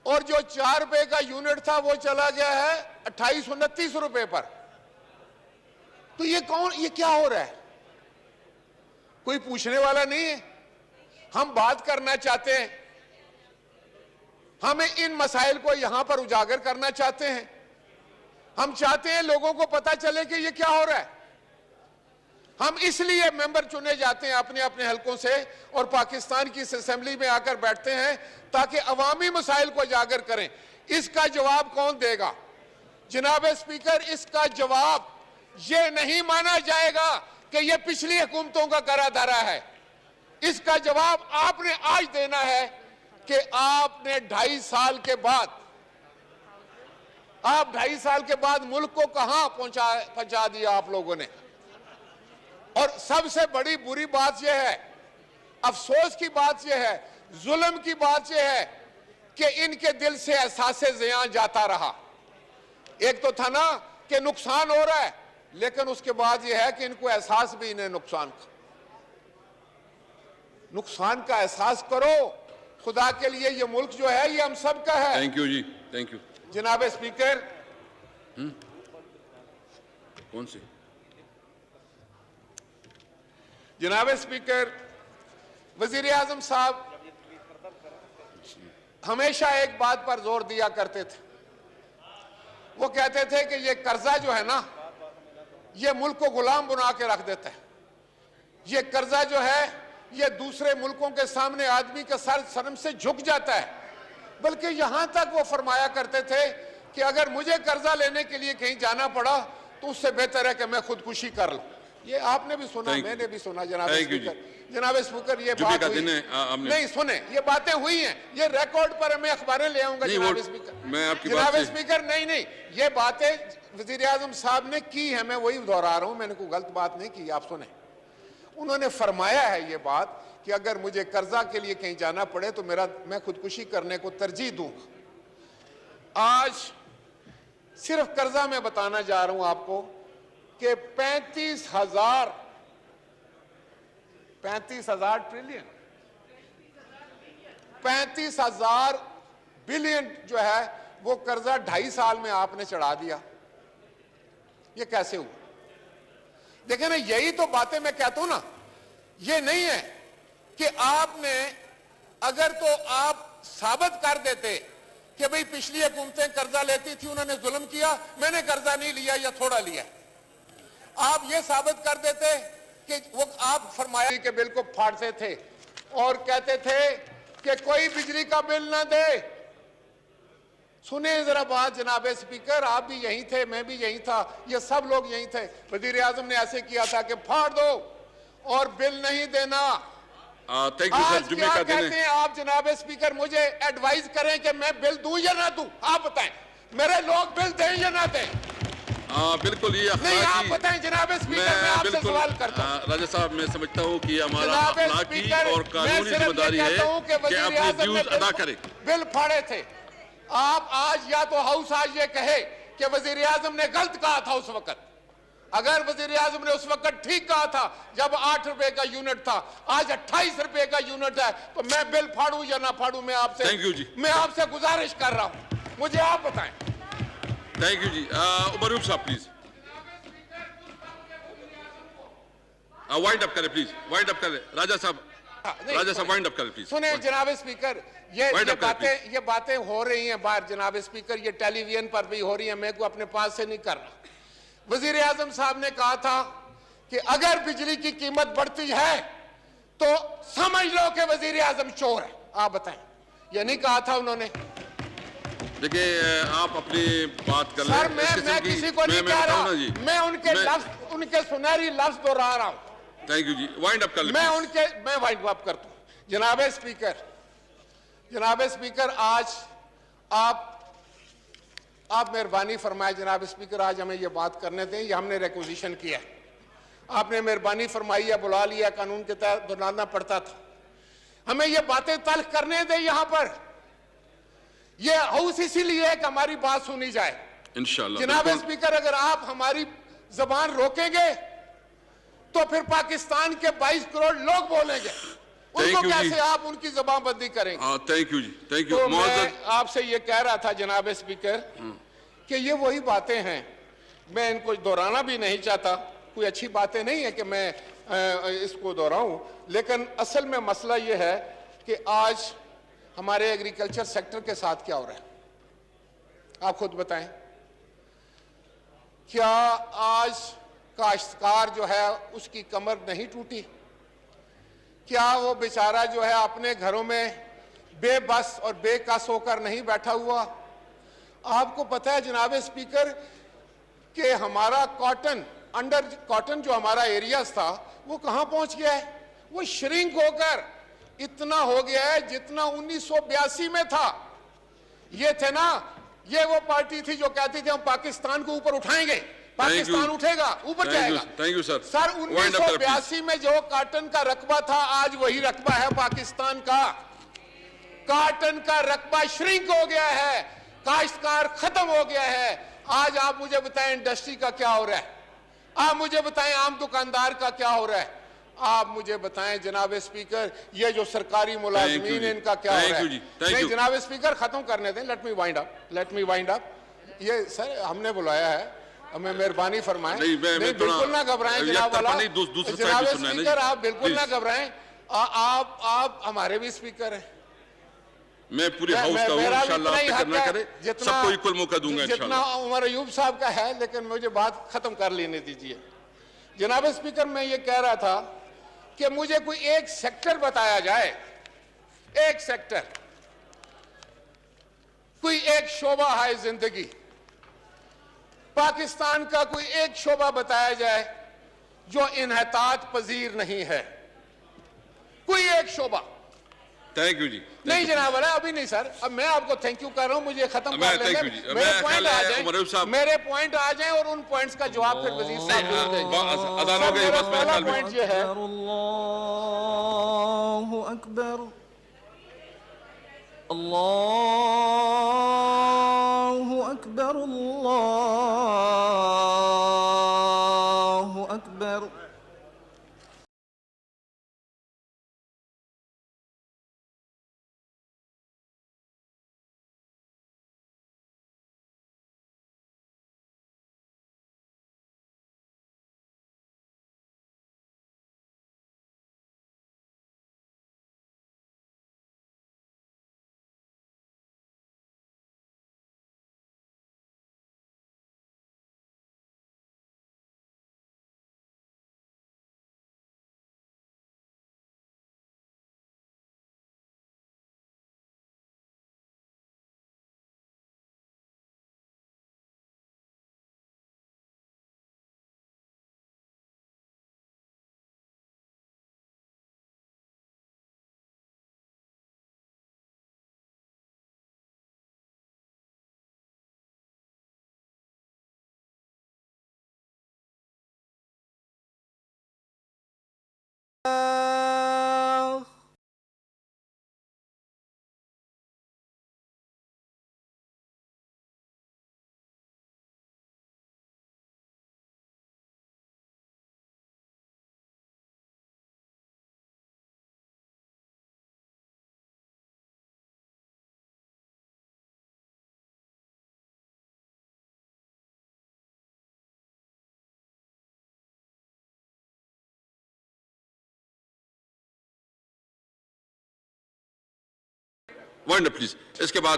اور جو 4 روپے کا یونٹ تھا وہ چلا گیا ہے 28-29 روپے پر. تو یہ کیا ہو رہا ہے؟ کوئی پوچھنے والا نہیں ہے. ہم بات کرنا چاہتے ہیں, ہمیں ان مسائل کو یہاں پر اجاگر کرنا چاہتے ہیں. ہم چاہتے ہیں لوگوں کو پتا چلے کہ یہ کیا ہو رہا ہے. ہم اس لیے ممبر چنے جاتے ہیں اپنے اپنے حلقوں سے اور پاکستان کی اس اسمبلی میں آ کر بیٹھتے ہیں تاکہ عوامی مسائل کو اجاگر کریں. اس کا جواب کون دے گا؟ جناب اسپیکر, اس کا جواب یہ نہیں مانا جائے گا کہ یہ پچھلی حکومتوں کا کرا دھرا ہے. اس کا جواب آپ نے آج دینا ہے کہ آپ نے 2.5 سال کے بعد ملک کو کہاں پہنچا دیا آپ لوگوں نے. اور سب سے بڑی بری بات یہ ہے, افسوس کی بات یہ ہے, ظلم کی بات یہ ہے کہ ان کے دل سے احساس زیاں جاتا رہا. ایک تو تھا نا کہ نقصان ہو رہا ہے, لیکن اس کے بعد یہ ہے کہ ان کو احساس بھی انہیں نقصان کا احساس کرو. خدا کے لیے یہ ملک جو ہے یہ ہم سب کا ہے. تھینک یو جی, تھینک یو. جناب اسپیکر, کون سی؟ جناب اسپیکر, وزیر اعظم صاحب ہمیشہ ایک بات پر زور دیا کرتے تھے. وہ کہتے تھے کہ یہ قرضہ جو ہے نا یہ ملک کو غلام بنا کے رکھ دیتا ہے. یہ قرضہ جو ہے یہ دوسرے ملکوں کے سامنے آدمی کا سر شرم سے جھک جاتا ہے. بلکہ یہاں تک وہ فرمایا کرتے تھے کہ اگر مجھے قرضہ لینے کے لیے کہیں جانا پڑا تو اس سے بہتر ہے کہ میں خودکشی کر لوں. یہ آپ نے بھی سنا, میں نے بھی سنا. جناب اسپیکر, جناب اسپیکر, یہ بات ہوئی نہیں, سنیں, یہ باتیں ہوئی ہیں, یہ ریکارڈ پر میں اخباریں لے آؤں گا. جناب اسپیکر, جناب اسپیکر, نہیں, یہ باتیں وزیر اعظم صاحب نے کی ہیں, میں وہی دہرا رہا ہوں, میں نے کوئی غلط بات نہیں کی. آپ سنیں, انہوں نے فرمایا ہے یہ بات کہ اگر مجھے قرضہ کے لیے کہیں جانا پڑے تو میں خودکشی کرنے کو ترجیح دوں گا. آج صرف قرضہ میں بتانا جا رہا ہوں آپ کو کہ 35,000 ٹریلین 35,000 بلین جو ہے وہ قرضہ 2.5 سال میں آپ نے چڑھا دیا. یہ کیسے ہوا؟ دیکھیں نا, یہی تو باتیں میں کہتا ہوں نا. یہ نہیں ہے کہ آپ نے, اگر تو آپ ثابت کر دیتے کہ بھئی پچھلی حکومتیں قرضہ لیتی تھی, انہوں نے ظلم کیا, میں نے قرضہ نہیں لیا یا تھوڑا لیا. آپ یہ ثابت کر دیتے کہ وہ آپ فرمایا کے بل کو پھاڑتے تھے اور کہتے تھے کہ کوئی بجلی کا بل نہ دے. سنیں ذرا بات جناب اسپیکر, آپ بھی یہیں تھے, میں بھی یہیں تھا, یہ سب لوگ یہیں تھے. وزیر اعظم نے ایسے کیا تھا کہ پھاڑ دو اور بل نہیں دینا. آج کیا کہتے ہیں آپ جناب اسپیکر, مجھے ایڈوائز کریں کہ میں بل دوں یا نہ دوں, آپ بتائیں. میرے لوگ بل دیں یا نہ دیں؟ بالکل یہ نہیں, آپ بتائیں جناب اسپیکر, میں آپ سے سوال کرتا ہوں. راجہ صاحب میں سمجھتا ہوں کہ ہمارا اخلاقی اور قانونی ذمہ داری ہے کہ اپنی ڈیوز ادا کریں. بل پھاڑے تھے. آپ آج یا تو ہاؤس آج یہ کہے کہ وزیر اعظم نے غلط کہا تھا اس وقت. اگر وزیر اعظم نے اس وقت ٹھیک کہا تھا جب 8 روپے کا یونٹ تھا, آج 28 روپے کا یونٹ ہے, تو میں بل پھاڑوں یا نہ پھاڑوں, میں آپ سے گزارش کر رہا ہوں, مجھے آپ بتائیں. تھینک یو جی. عمر ایوب صاحب پلیز وائنڈ اپ کریں, پلیز وائنڈ اپ کریں. راجہ صاحب وائنڈ اپ کریں پلیز. سنیں جناب اسپیکر, یہ باتیں ہو رہی ہیں باہر جناب اسپیکر, یہ ٹیلی ویژن پر بھی ہو رہی ہیں, میں کو اپنے پاس سے نہیں کر رہا. وزیر اعظم صاحب نے کہا تھا کہ اگر بجلی کی قیمت بڑھتی ہے تو سمجھ لو کہ وزیر اعظم چور ہے. آپ بتائیں, یہ نہیں کہا تھا انہوں نے؟ دیکھیں آپ اپنی بات کر لیں. سر میں کسی کو نہیں کہہ رہا, میں ان کے سنہری لفظ دہرا رہا ہوں. تھینک یو جی. وائنڈ اپ کر لیں. میں وائنڈ اپ کرتا ہوں. جناب اسپیکر, آج آپ مہربانی فرمائے. جناب اسپیکر, آج ہمیں یہ بات کرنے دیں, یہ ہم نے ریکوزیشن کیا. آپ نے مہربانی فرمائی ہے, بلا لیا, قانون کے تحت بلانا پڑتا تھا. ہمیں یہ باتیں تلخ کرنے دیں یہاں پر. یہ ہاؤس اسی لیے ہے کہ ہماری بات سنی جائے. انشاءاللہ. جناب اسپیکر, اگر آپ ہماری زبان روکیں گے تو پھر پاکستان کے 22 کروڑ لوگ بولیں گے, ان کو کیسے آپ ان کی زبان بندی کریں گے؟ تھینک یو جی. Thank to you. میں آپ سے یہ کہہ رہا تھا جناب اسپیکر کہ یہ وہی باتیں ہیں, میں ان کو دہرانا بھی نہیں چاہتا, کوئی اچھی باتیں نہیں ہے کہ میں اس کو دہراؤں, لیکن اصل میں مسئلہ یہ ہے کہ آج ہمارے ایگریکلچر سیکٹر کے ساتھ کیا ہو رہا ہے. آپ خود بتائیں, کیا آج کاشتکار جو ہے اس کی کمر نہیں ٹوٹی؟ کیا وہ بیچارہ جو ہے اپنے گھروں میں بے بس اور بے کس ہو کر نہیں بیٹھا ہوا؟ آپ کو پتہ ہے جناب اسپیکر کہ ہمارا کاٹن جو ہمارا ایریاز تھا وہ کہاں پہنچ گیا ہے؟ وہ شرنک ہو کر اتنا ہو گیا ہے جتنا 1982 میں تھا. یہ تھے نا, یہ وہ پارٹی تھی جو کہتی تھی ہم پاکستان کو اوپر اٹھائیں گے, پاکستان اٹھے گا, اوپر جائے گا. سر 1982 میں جو کاٹن کا رقبہ تھا آج وہی رقبہ ہے پاکستان کا. کاٹن کا رقبہ شرنک ہو گیا ہے, کاشتکار ختم ہو گیا ہے. آج آپ مجھے بتائیں انڈسٹری کا کیا ہو رہا ہے, آپ مجھے بتائیں عام دکاندار کا کیا ہو رہا ہے, آپ مجھے بتائیں جناب اسپیکر یہ جو سرکاری ملازمین ان کا کیا ہو رہا ہے. نہیں جناب اسپیکر, ختم کرنے دیں. لیٹ می وائنڈ اپ. یہ سر ہم نے بلایا ہے, ہمیں مہربانی فرمائیں. بالکل نہ گھبرائیں جناب والا. جناب اسپیکر آپ بالکل نہ گھبرائیں, آپ ہمارے بھی اسپیکر ہیں. میں پوری ہاؤس کا ہوں, انشاءاللہ آپ فکر نہ کریں, سب کو ایکول موقع دوں گا انشاءاللہ. جتنا عمر ایوب صاحب کا ہے, لیکن مجھے بات ختم کر لینے دیجئے. جناب اسپیکر, میں یہ کہہ رہا تھا کہ مجھے کوئی ایک سیکٹر بتایا جائے, ایک سیکٹر, کوئی ایک شعبہ ہے زندگی, پاکستان کا کوئی ایک شعبہ بتایا جائے جو انحطاط پذیر نہیں ہے. کوئی ایک شعبہ. تھینک یو جی. نہیں جناب والا, ابھی نہیں سر, اب میں آپ کو تھینک یو کر رہا ہوں, مجھے ختم کر لینے. میرے پوائنٹ آ جائیں اور ان پوائنٹس کا جواب پھر وزیر صاحب دیں گے. میرا پہلا پوائنٹ یہ ہے, اللہ اکبر, اللہ اکبر, اللہ ون پلیز. اس کے بعد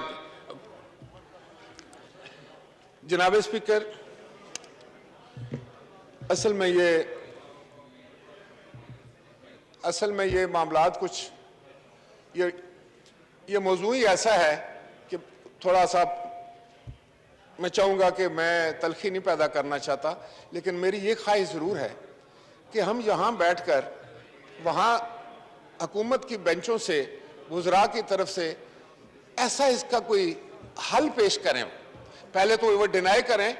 جناب اسپیکر، اصل میں یہ معاملات کچھ یہ موضوع ہی ایسا ہے کہ تھوڑا سا میں چاہوں گا کہ میں تلخی نہیں پیدا کرنا چاہتا، لیکن میری یہ خواہش ضرور ہے کہ ہم یہاں بیٹھ کر وہاں حکومت کی بینچوں سے وزراء کی طرف سے ایسا اس کا کوئی حل پیش کریں. پہلے تو وہ ڈینائی کریں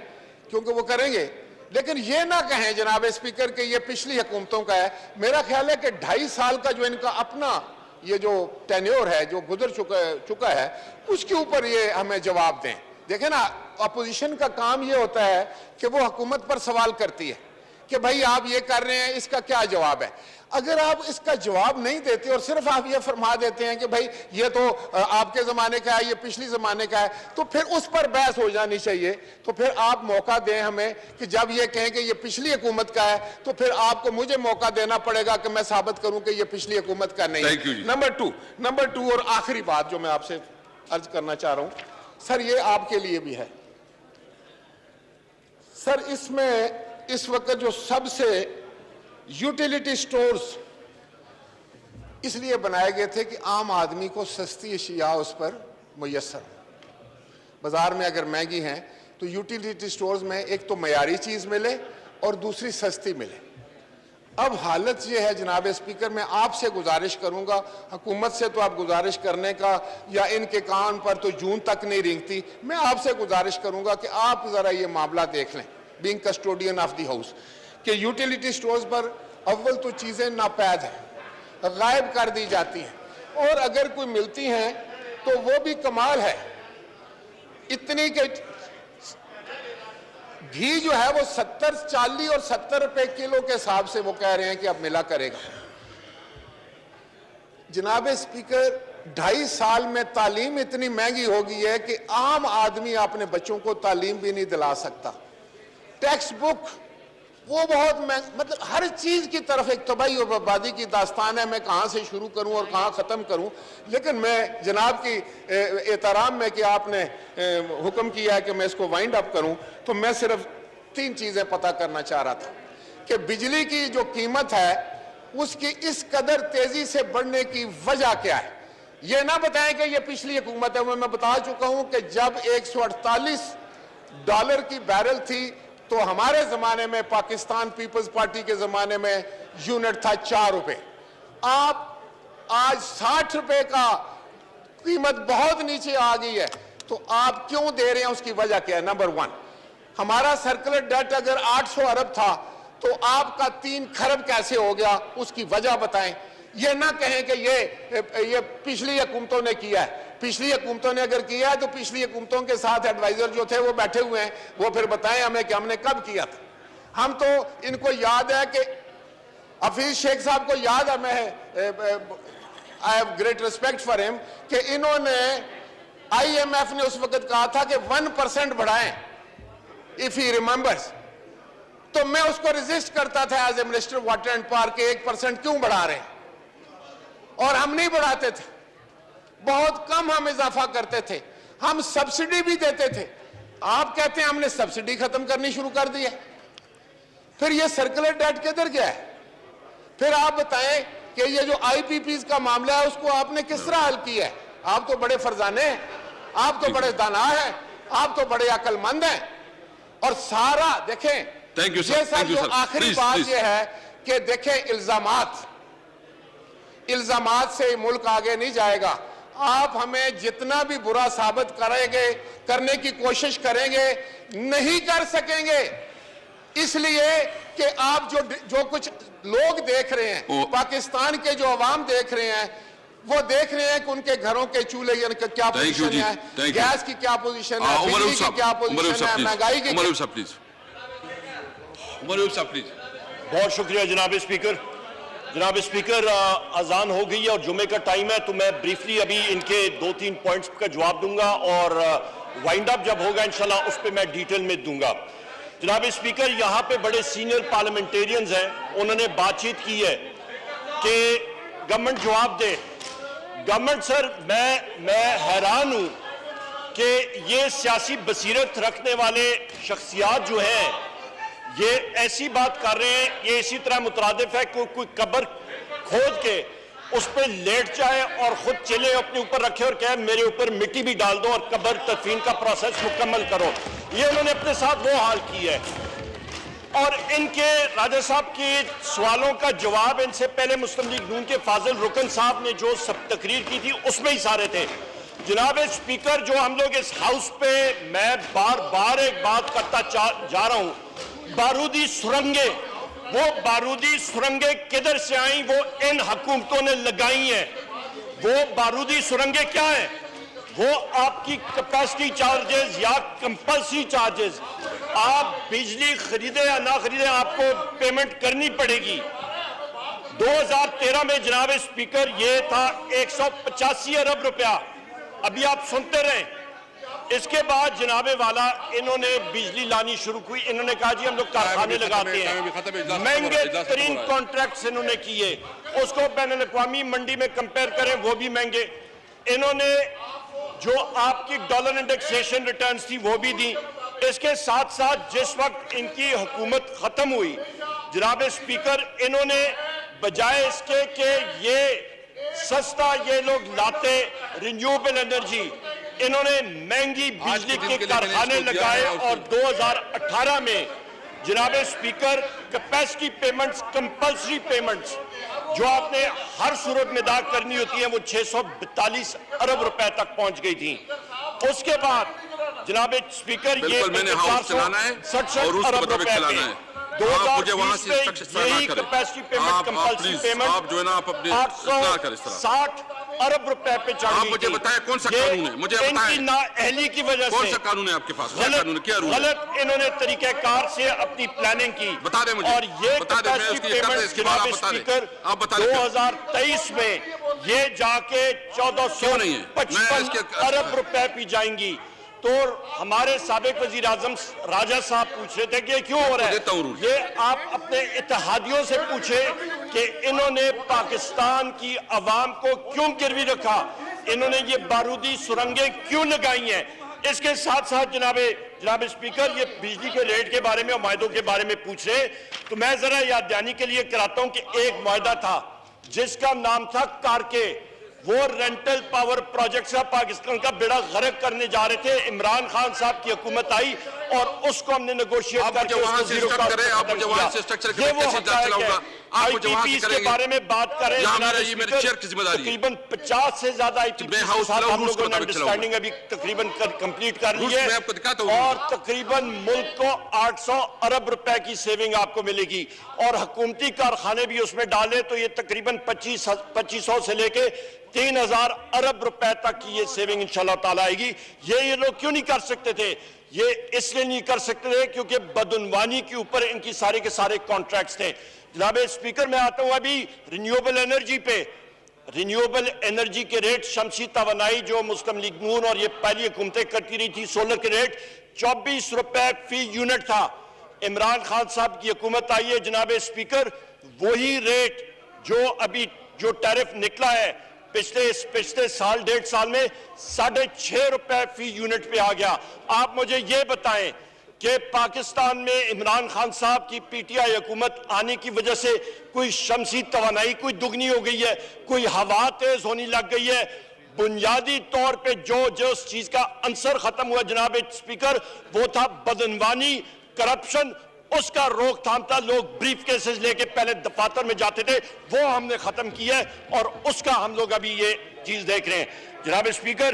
کیونکہ وہ کریں گے، لیکن یہ نہ کہیں جناب اسپیکر کہ یہ پچھلی حکومتوں کا ہے. میرا خیال ہے کہ 2.5 سال کا جو ان کا اپنا یہ جو ٹینیور ہے جو گزر چکا ہے اس کے اوپر یہ ہمیں جواب دیں. دیکھیں نا، اپوزیشن کا کام یہ ہوتا ہے کہ وہ حکومت پر سوال کرتی ہے کہ بھائی آپ یہ کر رہے ہیں، اس کا کیا جواب ہے. اگر آپ اس کا جواب نہیں دیتے اور صرف آپ یہ فرما دیتے ہیں کہ بھائی یہ تو آپ کے زمانے کا ہے، یہ پچھلی زمانے کا ہے، تو پھر اس پر بحث ہو جانی چاہیے. تو پھر آپ موقع دیں ہمیں کہ جب یہ کہیں کہ یہ پچھلی حکومت کا ہے تو پھر آپ کو مجھے موقع دینا پڑے گا کہ میں ثابت کروں کہ یہ پچھلی حکومت کا نہیں ہے. نمبر 2 اور آخری بات جو میں آپ سے عرض کرنا چاہ رہا ہوں سر، یہ آپ کے لیے بھی ہے. سر، اس میں اس وقت جو سب سے یوٹیلیٹی سٹورز اس لیے بنائے گئے تھے کہ عام آدمی کو سستی اشیاء اس پر میسر ہوں. بازار میں اگر مہنگی ہیں تو یوٹیلیٹی سٹورز میں ایک تو معیاری چیز ملے اور دوسری سستی ملے. اب حالت یہ ہے جناب اسپیکر، میں آپ سے گزارش کروں گا، حکومت سے تو آپ گزارش کرنے کا یا ان کے کان پر تو جون تک نہیں رینگتی، میں آپ سے گزارش کروں گا کہ آپ ذرا یہ معاملہ دیکھ لیں being custodian of the house کہ یوٹیلیٹی سٹورز پر اول تو چیزیں ناپید ہیں، غائب کر دی جاتی ہیں، اور اگر کوئی ملتی ہیں تو وہ بھی کمال ہے اتنی کہ گھی جو ہے وہ 40 اور 70 روپے کلو کے حساب سے وہ کہہ رہے ہیں کہ اب ملا کرے گا. جناب اسپیکر، 2.5 سال میں تعلیم اتنی مہنگی ہو گئی ہے کہ عام آدمی اپنے بچوں کو تعلیم بھی نہیں دلا سکتا. ٹیکسٹ بک وہ بہت مطلب ہر چیز کی طرف ایک تباہی اور بربادی کی داستان ہے. میں کہاں سے شروع کروں اور کہاں ختم کروں، لیکن میں جناب کی احترام میں کہ آپ نے حکم کیا ہے کہ میں اس کو وائنڈ اپ کروں، تو میں صرف 3 چیزیں پتہ کرنا چاہ رہا تھا کہ بجلی کی جو قیمت ہے اس کی اس قدر تیزی سے بڑھنے کی وجہ کیا ہے. یہ نہ بتائیں کہ یہ پچھلی حکومت ہے. میں بتا چکا ہوں کہ جب $148 کی بیرل تھی تو ہمارے زمانے میں پاکستان پیپلز پارٹی کے زمانے میں یونٹ تھا 4 روپے. آپ آج 60 روپے کا قیمت بہت نیچے آ گئی ہے، تو آپ کیوں دے رہے ہیں؟ اس کی وجہ کیا ہے؟ نمبر 1، ہمارا سرکولر ڈیٹ اگر 800 ارب تھا تو آپ کا 3 کھرب کیسے ہو گیا؟ اس کی وجہ بتائیں. یہ نہ کہیں کہ یہ پچھلی حکومتوں نے کیا ہے. پچھلی حکومتوں نے اگر کیا ہے تو پچھلی حکومتوں کے ساتھ ایڈوائزر جو تھے وہ بیٹھے ہوئے ہیں، وہ پھر بتائیں ہمیں کہ ہم نے کب کیا تھا. ہم تو ان کو یاد ہے کہ حفیظ شیخ صاحب کو یاد ہے، میں I have great respect for him کہ انہوں نے IMF نے اس وقت کہا تھا کہ 1% بڑھائیں if he remembers. تو میں اس کو ریزسٹ کرتا تھا as a minister water and park کہ 1% کیوں بڑھا رہے ہیں، اور ہم نہیں بڑھاتے تھے، بہت کم ہم اضافہ کرتے تھے. ہم سبسڈی بھی دیتے تھے. آپ کہتے ہیں ہم نے سبسڈی ختم کرنی شروع کر دی ہے. پھر یہ سرکولر ڈیٹ کدھر گیا ہے؟ پھر آپ بتائیں کہ یہ جو IPPs کا معاملہ ہے اس کو آپ نے کس طرح حل کیا ہے؟ آپ تو بڑے فرزانے ہیں، آپ تو بڑے دانا ہیں، آپ تو بڑے عقل مند ہیں. اور سارا دیکھیں، یہ سر جو آخری بات یہ ہے کہ دیکھیں الزامات سے ملک آگے نہیں جائے گا. آپ ہمیں جتنا بھی برا ثابت کریں گے، کرنے کی کوشش کریں گے، نہیں کر سکیں گے. اس لیے کہ آپ جو کچھ لوگ دیکھ رہے ہیں، پاکستان کے جو عوام دیکھ رہے ہیں، وہ دیکھ رہے ہیں کہ ان کے گھروں کے چولہے کا کیا پوزیشن ہے، گیس کی کیا پوزیشن ہے، بجلی کی کیا پوزیشن ہے، مہنگائی کی. بہت شکریہ جناب اسپیکر. جناب اسپیکر، اذان ہو گئی ہے اور جمعے کا ٹائم ہے، تو میں بریفلی ابھی ان کے 2-3 پوائنٹس کا جواب دوں گا، اور وائنڈ اپ جب ہوگا انشاءاللہ اس پہ میں ڈیٹیل میں دوں گا. جناب اسپیکر، یہاں پہ بڑے سینئر پارلیمنٹیرینز ہیں، انہوں نے بات چیت کی ہے کہ گورنمنٹ جواب دے. گورنمنٹ سر میں حیران ہوں کہ یہ سیاسی بصیرت رکھنے والے شخصیات جو ہیں یہ ایسی بات کر رہے ہیں، یہ اسی طرح مترادف ہے کوئی قبر کھود کے اس پہ لیٹ جائے اور خود چلے اپنے اوپر رکھے اور کہے میرے اوپر مٹی بھی ڈال دو اور قبر تدفین کا پروسیس مکمل کرو. یہ انہوں نے اپنے ساتھ وہ حال کی ہے. اور ان کے راجہ صاحب کے سوالوں کا جواب ان سے پہلے مسلم لیگ نون کے فاضل رکن صاحب نے جو سب تقریر کی تھی اس میں ہی سارے تھے. جناب اسپیکر، جو ہم لوگ اس ہاؤس پہ میں بار بار ایک بات کرتا جا رہا ہوں، بارودی سرنگیں، وہ بارودی سرنگیں کدھر سے آئیں؟ وہ ان حکومتوں نے لگائی ہیں. وہ بارودی سرنگیں کیا ہیں؟ وہ آپ کی کیپیسٹی چارجز یا کمپلسری چارجز، آپ بجلی خریدیں یا نہ خریدیں آپ کو پیمنٹ کرنی پڑے گی. 2013 میں جناب اسپیکر یہ تھا 185 ارب روپیہ. ابھی آپ سنتے رہیں. اس کے بعد جناب والا انہوں نے بجلی لانی شروع کی. انہوں نے کہا جی ہم لوگ کارخانے لگاتے ہیں، مہنگے ترین کانٹریکٹس انہوں نے کیے، اس کو بین الاقوامی منڈی میں کمپیئر کریں وہ بھی مہنگے. انہوں نے جو آپ کی ڈالر انڈیکسیشن ریٹرنز تھی وہ بھی دی. اس کے ساتھ ساتھ جس وقت ان کی حکومت ختم ہوئی جناب اسپیکر، انہوں نے بجائے اس کے کہ یہ سستا یہ لوگ لاتے رینیوبل انرجی، انہوں نے مہنگی بجلی کے کارخانے لگائے. اور 2018 میں جناب speaker capacity payments, compulsory payments جو آپ نے ہر صورت میں ادا کرنی ہوتی ہیں وہ 642 ارب روپے تک پہنچ گئی تھیں. اس کے بعد جناب اسپیکر یہ 467 ارب روپے پہ 2020 میں یہی کیپیسٹی پیمنٹ کمپلسری پیمنٹ 860 ارب روپے پہ چڑھ گئی. مجھے بتائیں کون سا قانون ہے؟ مجھے بتائیں ان کی نااہلی کی وجہ سے کون سا قانون ہے آپ کے پاس؟ غلط انہوں نے طریقہ کار سے اپنی پلاننگ کی. بتا دیں مجھے. اور یہ کیپیسٹی پیمنٹ جناب اسپیکر 2023 میں یہ جا کے 1455 ارب روپے پہ جائیں گی. تو ہمارے سابق وزیر اعظم راجہ صاحب پوچھ رہے تھے کہ کیوں ہو رہا ہے. یہ آپ اپنے اتحادیوں سے پوچھیں کہ انہوں نے پاکستان کی عوام کو کیوں گروی رکھا، انہوں نے یہ بارودی سرنگیں کیوں لگائی ہیں. اس کے ساتھ ساتھ جناب اسپیکر یہ بجلی کے ریٹ کے بارے میں اور معاہدوں کے بارے میں پوچھ رہے تو میں ذرا یاد دہانی کے لیے کراتا ہوں کہ ایک معاہدہ تھا جس کا نام تھا کارکے. وہ رینٹل پاور پروجیکٹ سے پاکستان کا بیڑا غرق کرنے جا رہے تھے. عمران خان صاحب کی حکومت آئی اور اس کو ہم نے نیگوشیٹ کر کے اس کو زیرو کاسٹ ختم کیا. یہ وہ حقائق ہے. آئی ٹی پیز کے بارے میں بات کریں تقریباً 50 سے زیادہ آئی ٹی پیز کے ساتھ ہم لوگوں نے انڈرسٹینڈنگ ابھی تقریباً کمپلیٹ کر لی ہے اور تقریباً ملک کو 800 ارب روپے کی سیونگ آپ کو ملے گی. اور حکومتی کارخانے بھی اس میں ڈالے تو یہ تقریباً 2500 سے لے کے 3000 ارب روپے تک کی یہ سیونگ انشاءاللہ تعالیٰ آئے گی. یہ لوگ کیوں نہیں کر سکتے تھے؟ یہ اس لیے نہیں کر سکتے تھے کیونکہ بدعنوانی کے اوپر ان کی سارے کے سارے کانٹریکٹس تھے. جناب اسپیکر میں آتا ہوں ابھی رینیوبل انرجی پہ. رینیوبل انرجی کے ریٹ شمسی توانائی جو مسلم لیگ نون اور یہ پہلی حکومتیں کرتی رہی تھی، سولر کے ریٹ 24 روپے فی یونٹ تھا. عمران خان صاحب کی حکومت آئی ہے جناب اسپیکر، وہی ریٹ جو ابھی جو ٹیرف نکلا ہے پچھلے سال 1.5 سال میں 6.5 روپے فی یونٹ پہ آ گیا. آپ مجھے یہ بتائیں کہ پاکستان میں عمران خان صاحب کی پی ٹی آئی حکومت آنے کی وجہ سے کوئی شمسی توانائی کوئی دگنی ہو گئی ہے، کوئی ہوا تیز ہونی لگ گئی ہے. بنیادی طور پہ جو اس چیز کا عنصر ختم ہوا جناب اسپیکر وہ تھا بدعنوانی، کرپشن. اس کا روک تھام تھا. لوگ بریف کیسز لے کے پہلے دفاتر میں جاتے تھے، وہ ہم نے ختم کیا ہے اور اس کا ہم لوگ ابھی یہ چیز دیکھ رہے ہیں. جناب اسپیکر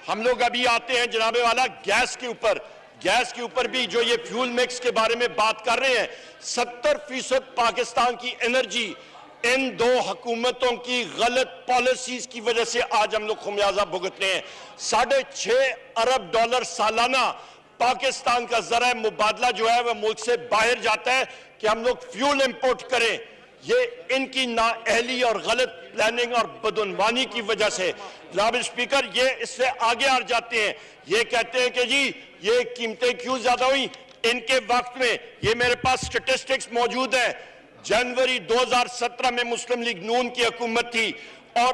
ہم لوگ ابھی آتے ہیں جناب والا گیس کے اوپر. گیس کے اوپر بھی جو یہ فیول مکس کے بارے میں بات کر رہے ہیں، 70% پاکستان کی انرجی ان دو حکومتوں کی غلط پالیسیز کی وجہ سے آج ہم لوگ خمیازہ بھگت رہے ہیں. 6.5 ارب ڈالر سالانہ پاکستان کا ذرائع مبادلہ جو ہے وہ ملک سے باہر جاتا ہے کہ ہم لوگ فیول امپورٹ کریں. یہ ان کی نااہلی اور غلط پلاننگ اور بدعنوانی کی وجہ سے. جناب اسپیکر یہ اس سے آگے آ جاتے ہیں، یہ کہتے ہیں کہ جی یہ قیمتیں کیوں زیادہ ہوئیں. ان کے وقت میں یہ میرے پاس سٹیٹسٹکس موجود ہیں، جنوری 2017 میں مسلم لیگ نون کی حکومت تھی اور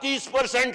30%,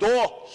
2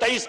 23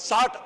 60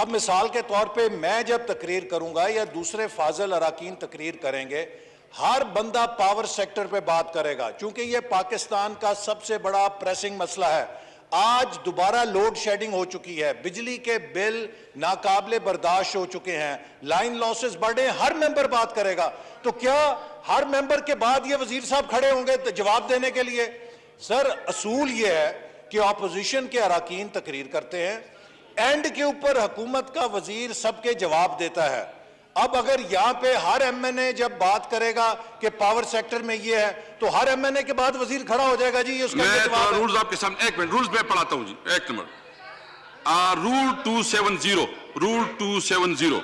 اب مثال کے طور پہ میں جب تقریر کروں گا یا دوسرے فاضل اراکین تقریر کریں گے، ہر بندہ پاور سیکٹر پہ بات کرے گا، چونکہ یہ پاکستان کا سب سے بڑا پریسنگ مسئلہ ہے۔ آج دوبارہ لوڈ شیڈنگ ہو چکی ہے، بجلی کے بل ناقابل برداشت ہو چکے ہیں، لائن لاسز بڑھے، ہر ممبر بات کرے گا۔ تو کیا ہر ممبر کے بعد یہ وزیر صاحب کھڑے ہوں گے جواب دینے کے لیے؟ سر، اصول یہ ہے کہ اپوزیشن کے اراکین تقریر کرتے ہیں، اینڈ کے اوپر حکومت کا وزیر سب کے جواب دیتا ہے۔ اب اگر یہاں پہ ہر ایم این اے جب بات کرے گا کہ پاور سیکٹر میں یہ ہے، تو ہر ایم این اے کے بعد وزیر کھڑا ہو جائے گا جی اس کا جواب۔ رولز آپ کے سامنے، ایک منٹ، رولز میں پڑھاتا ہوں جی، ایک نمبر۔ Rule 270 rule 270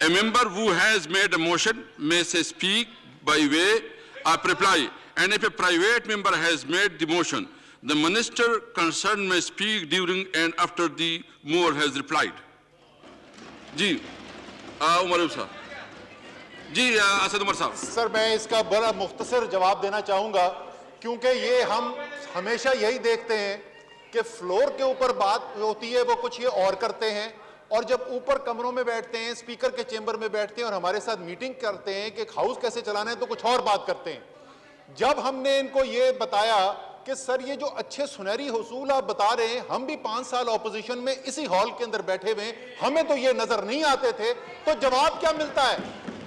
a member who has made a motion may say speak by way of reply, and if a private member has made the motion, the minister concerned may speak during and after the mover has replied. جی عمر صاحب، جی اسد عمر صاحب۔ سر، میں اس کا بڑا مختصر جواب دینا چاہوں گا، کیونکہ یہ ہم ہمیشہ یہی دیکھتے ہیں کہ فلور کے اوپر بات ہوتی ہے وہ کچھ یہ اور کرتے ہیں، اور جب اوپر کمروں میں بیٹھتے ہیں، اسپیکر کے چیمبر میں بیٹھتے ہیں اور ہمارے ساتھ میٹنگ کرتے ہیں کہ ہاؤس کیسے چلانا ہے، تو کچھ اور بات کرتے ہیں۔ جب ہم نے ان کو یہ بتایا کہ سر یہ جو اچھے سنہری حصول آپ بتا رہے ہیں، ہم بھی 5 سال اپوزیشن میں اسی ہال کے اندر بیٹھے ہوئے ہیں، ہمیں تو یہ نظر نہیں آتے تھے، تو جواب کیا ملتا ہے؟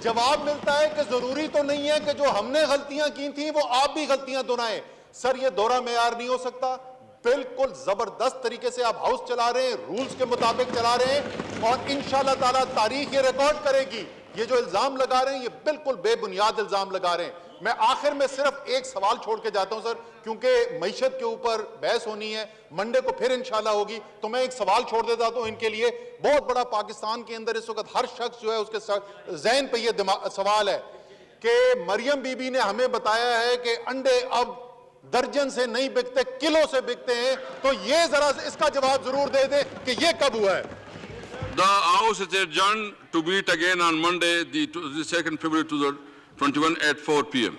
جواب ملتا ہے کہ ضروری تو نہیں ہے کہ جو ہم نے غلطیاں کی تھیں وہ آپ بھی غلطیاں دہرائیں۔ سر، یہ دورہ معیار نہیں ہو سکتا، بالکل زبردست طریقے سے آپ ہاؤس چلا رہے ہیں، رولز کے مطابق چلا رہے ہیں، اور انشاءاللہ تعالیٰ تاریخ یہ ریکارڈ کرے گی۔ یہ جو الزام لگا رہے ہیں یہ بالکل بے بنیاد الزام لگا رہے ہیں۔ میں آخر میں صرف ایک سوال چھوڑ کے جاتا ہوں سر، کیونکہ معیشت کے اوپر بحث ہونی ہے، منڈے کو پھر انشاءاللہ ہوگی، تو میں ایک سوال چھوڑ دیتا ہوں ان کے لیے۔ بہت بڑا پاکستان کے اندر اس وقت ہر شخص جو ہے اس کے ذہن پہ یہ سوال ہے کہ مریم بی بی نے ہمیں بتایا ہے کہ انڈے اب درجن سے نہیں بکتے، کلو سے بکتے ہیں، تو یہ ذرا اس کا جواب ضرور دے دیں کہ یہ کب ہوا ہے۔ The House is adjourned to meet again on Monday, the 2nd February 2021 at 4 p.m.